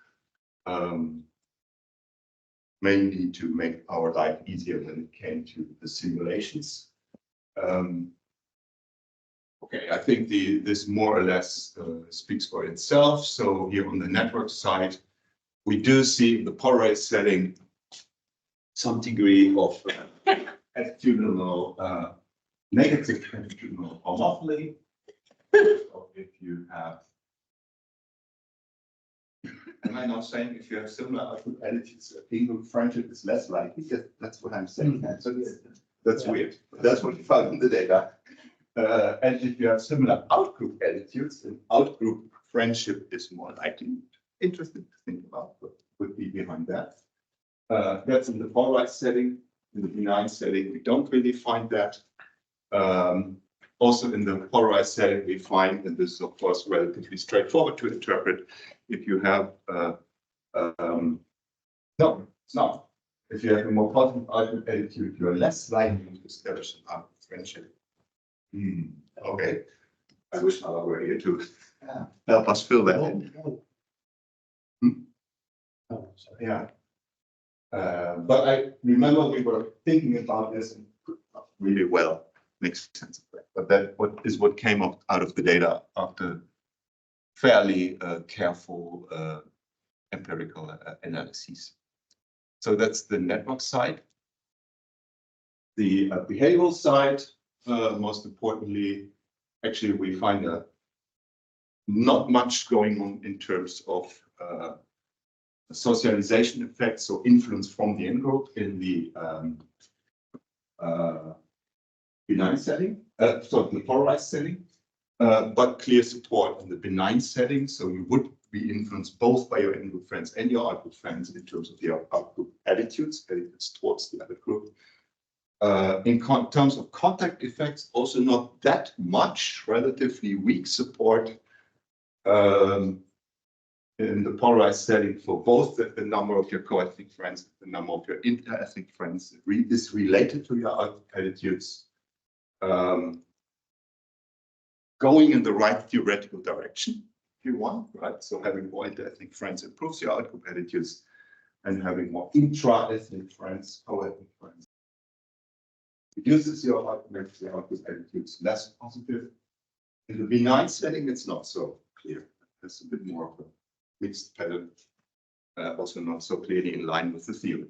mainly to make our life easier when it came to the simulations. Okay, I think this more or less speaks for itself. So here on the network side, we do see in the polarized setting some degree of attitudinal, negative attitudinal homophily. So if you have, am I now saying if you have similar output attitudes, a in-group friendship is less likely? That's what I'm saying. That's weird. That's what we found in the data. And if you have similar outgroup attitudes, then outgroup friendship is more likely. Interesting to think about what would be behind that. That's in the polarized setting. In the benign setting, we don't really find that. Also in the polarized setting, we find, and this is of course relatively straightforward to interpret, if you have, no, it's not. If you have a more positive outgroup attitude, you are less likely to establish an outgroup friendship. Okay, I wish Nala were here to help us fill that in. Oh, sorry. Yeah. But I remember we were thinking about this and not really well makes sense of that. But that what came out of the data after fairly careful empirical analyses. So that's the network side. The behavioral side, most importantly, actually we find not much going on in terms of socialization effects or influence from the in-group in the benign setting, so the polarized setting, but clear support in the benign setting. So you would be influenced both by your in-group friends and your out-group friends in terms of your out-group attitudes towards the other group. In terms of contact effects, also not that much, relatively weak support in the polarized setting for both the number of your co-ethnic friends and the number of your inter-ethnic friends is related to your outgroup attitudes. Going in the right theoretical direction, if you want, right? So having more inter-ethnic friends improves your outgroup attitudes, and having more intra-ethnic friends, co-ethnic friends, reduces your outgroup attitudes less positive. In the benign setting, it's not so clear. There's a bit more of a mixed pattern, also not so clearly in line with the theory.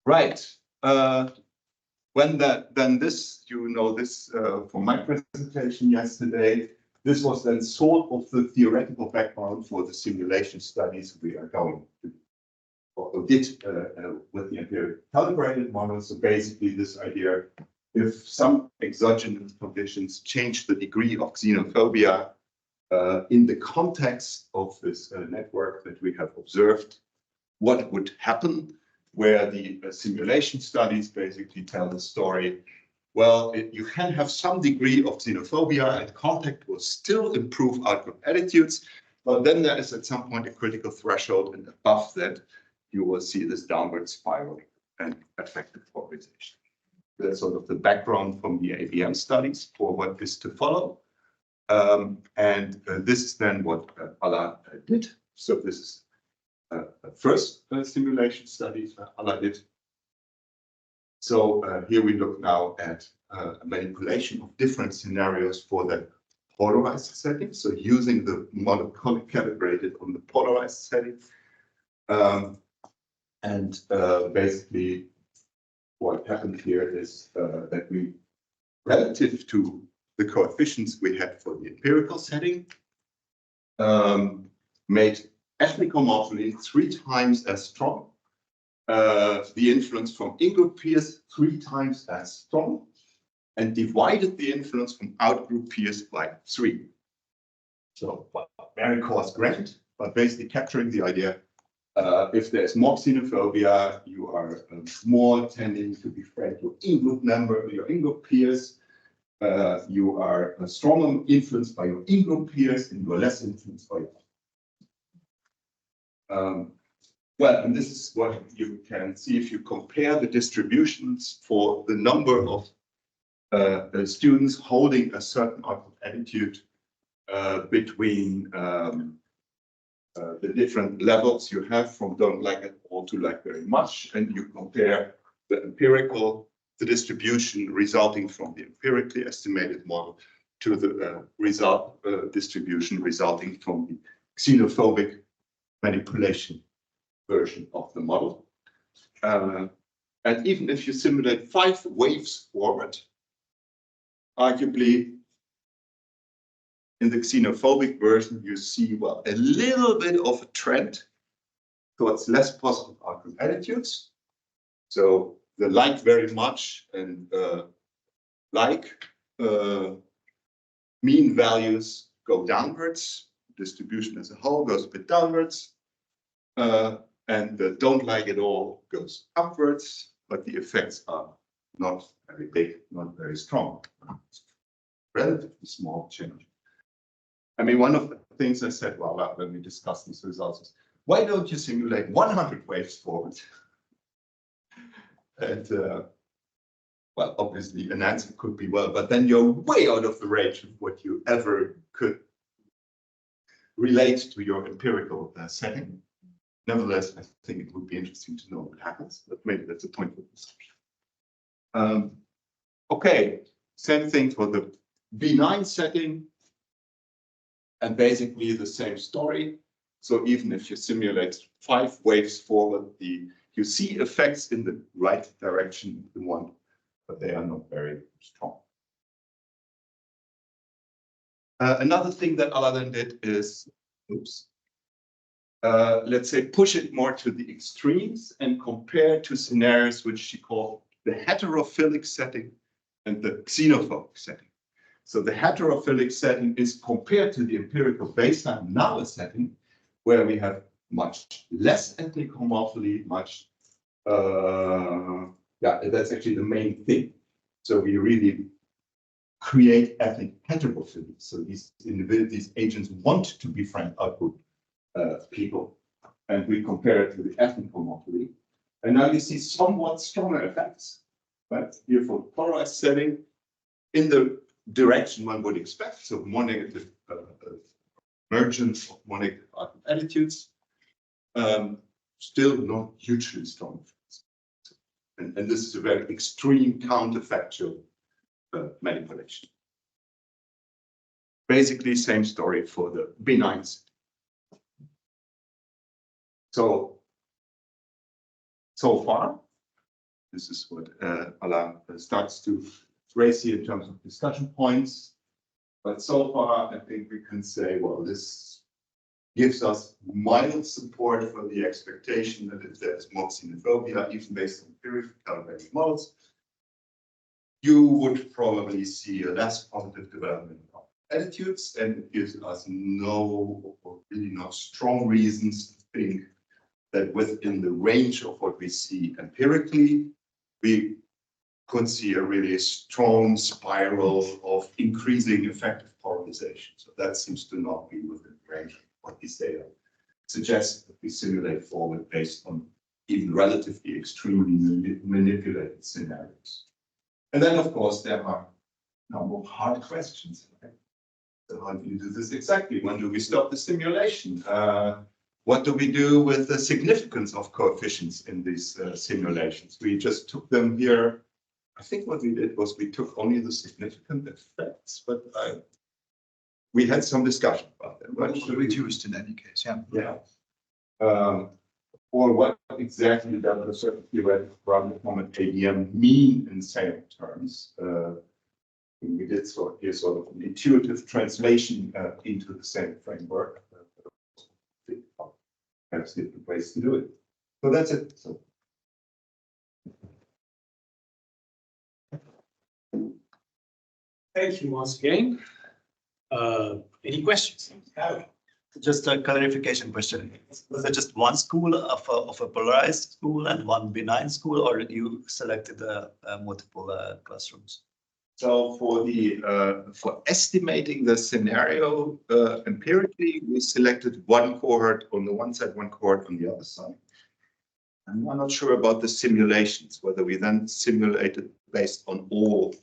Right. Then this, you know this from my presentation yesterday, this was then sort of the theoretical background for the simulation studies we are going to, or did with the empirical calibrated model. So basically this idea, if some exogenous conditions change the degree of xenophobia in the context of this network that we have observed, what would happen? Where the simulation studies basically tell the story, well, you can have some degree of xenophobia and contact will still improve outgroup attitudes, but then there is at some point a critical threshold, and above that, you will see this downward spiral and effective polarization. That's sort of the background from the ABM studies for what is to follow. This is then what Alain did. So this is a first simulation study Alain did. So here we look now at a manipulation of different scenarios for the polarized setting. So using the model calibrated on the polarized setting. Basically what happened here is that we, relative to the coefficients we had for the empirical setting, made ethnic homopholy 3 times as strong. The influence from in-group peers 3 times as strong, and divided the influence from out-group peers by 3. So very coarse grained, but basically capturing the idea. If there's more xenophobia, you are more tending to befriend your in-group member, your in-group peers. You are stronger influenced by your in-group peers, and you are less influenced by your. Well, and this is what you can see if you compare the distributions for the number of students holding a certain output attitude between the different levels you have from don't like it all to like very much, and you compare the empirical, the distribution resulting from the empirically estimated model to the result distribution resulting from the xenophobic manipulation version of the model. And even if you simulate 5 waves forward, arguably in the xenophobic version, you see, well, a little bit of a trend towards less positive outcome attitudes. So the like very much and mean values go downwards. Distribution as a whole goes a bit downwards. And the don't like it all goes upwards, but the effects are not very big, not very strong. Relatively small change. I mean, one of the things I said, well, when we discussed these results is, why don't you simulate 100 waves forward? And, well, obviously an answer could be, well, but then you're way out of the range of what you ever could relate to your empirical setting. Nevertheless, I think it would be interesting to know what happens, but maybe that's a point for discussion. Okay, same thing for the benign setting, and basically the same story. So even if you simulate 5 waves forward, you see effects in the right direction, the one, but they are not very strong. Another thing that Alain did is, let's say, push it more to the extremes and compare 2 scenarios which she called the heterophilic setting and the xenophobic setting. So the heterophilic setting is compared to the empirical baseline now a setting where we have much less ethnic homophily, much, yeah, that's actually the main thing. So we really create ethnic heterophily. So these individuals, these agents want to befriend outgroup people, and we compare it to the ethnic homophily. And now you see somewhat stronger effects, right? Here for the polarized setting, in the direction one would expect, so more negative emergence of more negative attitudes, still not hugely strong effects. And this is a very extreme counterfactual manipulation. Basically, same story for the benign setting. So far, this is what Alain starts to raise here in terms of discussion points. But so far, I think we can say, well, this gives us mild support for the expectation that if there's more xenophobia, even based on empirical calibrated models, you would probably see a less positive development of attitudes, and it gives us no, or really not strong reasons to think that within the range of what we see empirically, we could see a really strong spiral of increasing effective polarization. So that seems to not be within the range of what these data suggest that we simulate forward based on even relatively extremely manipulated scenarios. And then, of course, there are a number of hard questions. Right? So how do you do this exactly? When do we stop the simulation? What do we do with the significance of coefficients in these simulations? We just took them here. I think what we did was we took only the significant effects, but we had some discussion about that. Well, reduced in any case, yeah. Yeah. Or what exactly does a certain theoretical problem from an ABM mean in same terms? We did here sort of an intuitive translation into the same framework. Perhaps different ways to do it. So that's it. So. Thank you once again. Any questions? Just a clarification question. Was it just one school of a polarized school and one benign school, or did you selected multiple classrooms? So for estimating the scenario empirically, we selected one cohort on the one side, one cohort on the other side. And I'm not sure about the simulations, whether we then simulated based on all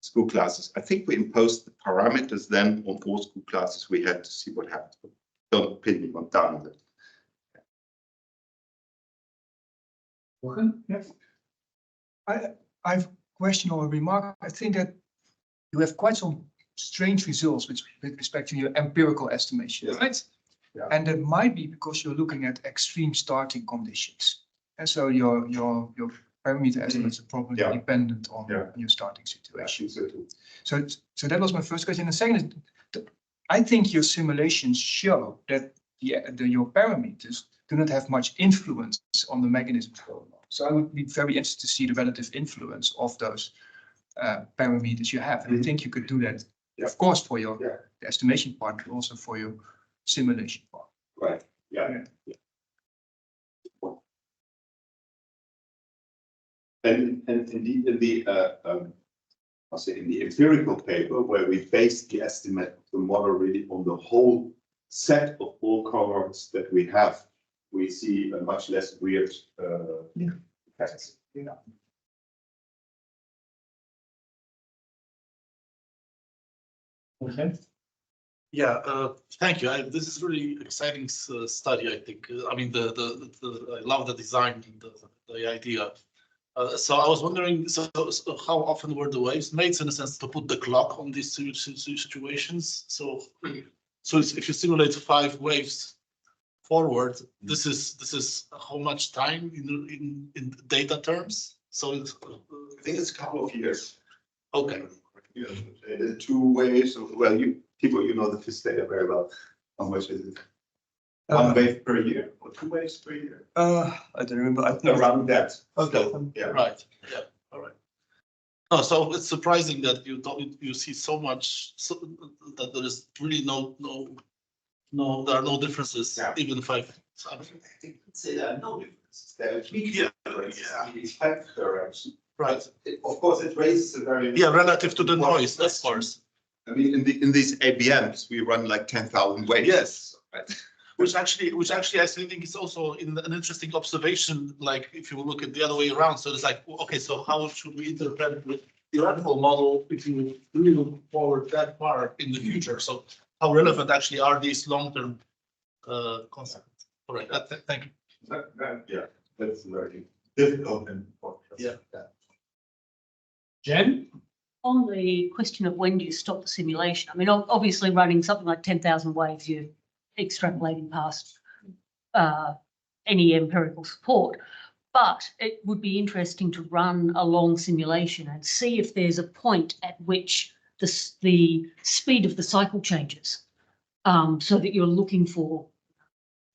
school classes. I think we imposed the parameters then on all school classes we had to see what happened. Don't pin me down on that. Yes. I've question or a remark. I think that you have quite some strange results with respect to your empirical estimation, right? Yeah. And that might be because you're looking at extreme starting conditions. And so your parameter estimates are probably dependent on your starting situation. So that was my first question. And the second is, I think your simulations show that your parameters do not have much influence on the mechanisms going on. So I would be very interested to see the relative influence of those parameters you have. And I think you could do that, of course, for your the estimation part, but also for your simulation part. Right. Yeah. And indeed, in the in the empirical paper, where we based the estimate of the model really on the whole set of all cohorts that we have, we see a much less weird effects. Yeah. Okay. Yeah, thank you. This is really exciting study. I think. I mean, I love the design and the idea. So I was wondering, so how often were the waves made? In a sense, to put the clock on these situations. So if you simulate 5 waves forward, this is how much time in data terms? So it's, I think it's a couple of years. Okay. Yeah, the 2 waves. Well, you know the FIS data very well. How much is it? 1 wave per year or 2 waves per year? I don't remember. I think Around that. Okay. So, yeah. Right. Yeah. All right. Oh, so it's surprising that you see so much that there is really there are no differences, even 5. I think I'd say there are no differences. There are 3 differences in the expected direction. Right. Of course, it raises a very relative to the noise, of course. I mean, in these ABMs, we run like 10,000 waves. Yes. Right. Which actually I think is also an interesting observation. Like if you look at the other way around, so it's like, okay, so how should we interpret the theoretical model if you really look forward that far in the future? So how relevant actually are these long-term concepts? All right, thank you. Yeah, that's very difficult and important. Yeah. Jen? On the question of when do you stop the simulation, I mean, obviously running something like 10,000 waves, you're extrapolating past any empirical support, but it would be interesting to run a long simulation and see if there's a point at which the speed of the cycle changes, so that you're looking for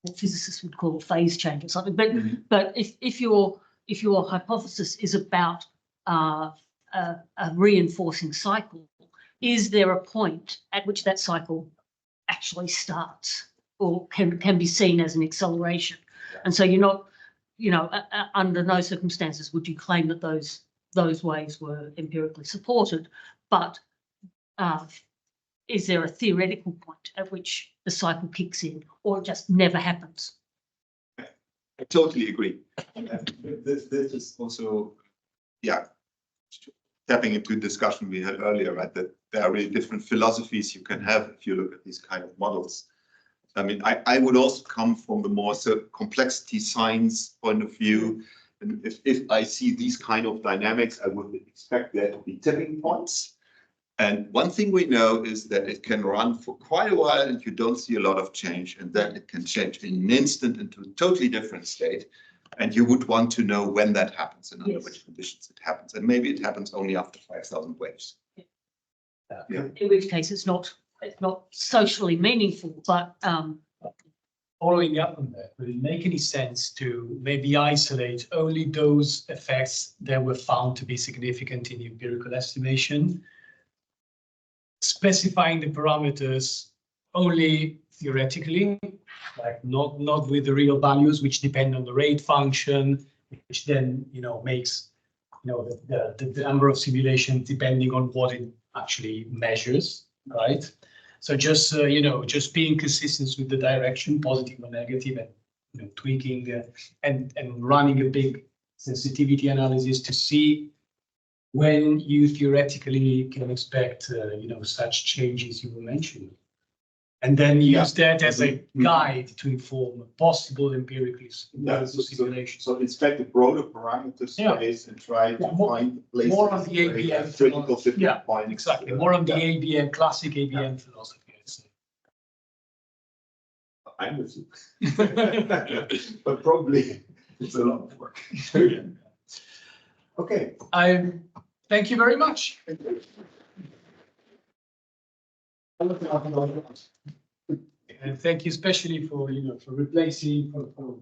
what physicists would call a phase change or something. But if your hypothesis is about a reinforcing cycle, is there a point at which that cycle actually starts or can be seen as an acceleration? And so you're not, under no circumstances would you claim that those waves were empirically supported, but is there a theoretical point at which the cycle kicks in, or it just never happens? I totally agree. This is also, tapping into a discussion we had earlier, right? That there are really different philosophies you can have if you look at these kind of models. I mean, I would also come from the more complexity science point of view. And if I see these kind of dynamics, I would expect there to be tipping points. And one thing we know is that it can run for quite a while and you don't see a lot of change. And then it can change in an instant into a totally different state. And you would want to know when that happens and under which conditions it happens. And maybe it happens only after 5,000 waves. Yeah. In which case it's not socially meaningful, but following up on that, would it make any sense to maybe isolate only those effects that were found to be significant in the empirical estimation, specifying the parameters only theoretically, like not with the real values, which depend on the rate function, which then makes the number of simulations depending on what it actually measures, right? So just just being consistent with the direction, positive or negative, and tweaking and running a big sensitivity analysis to see when you theoretically can expect such changes you were mentioning, and then use that as a guide to inform possible empirical simulations. So inspect the broader parameter space and try to find places more on the ABM critical tipping points. Exactly, more on the ABM, classic ABM philosophy, I'd say. I'm with you. But probably it's a lot of work. Okay. Thank you very much. And thank you especially for replacing for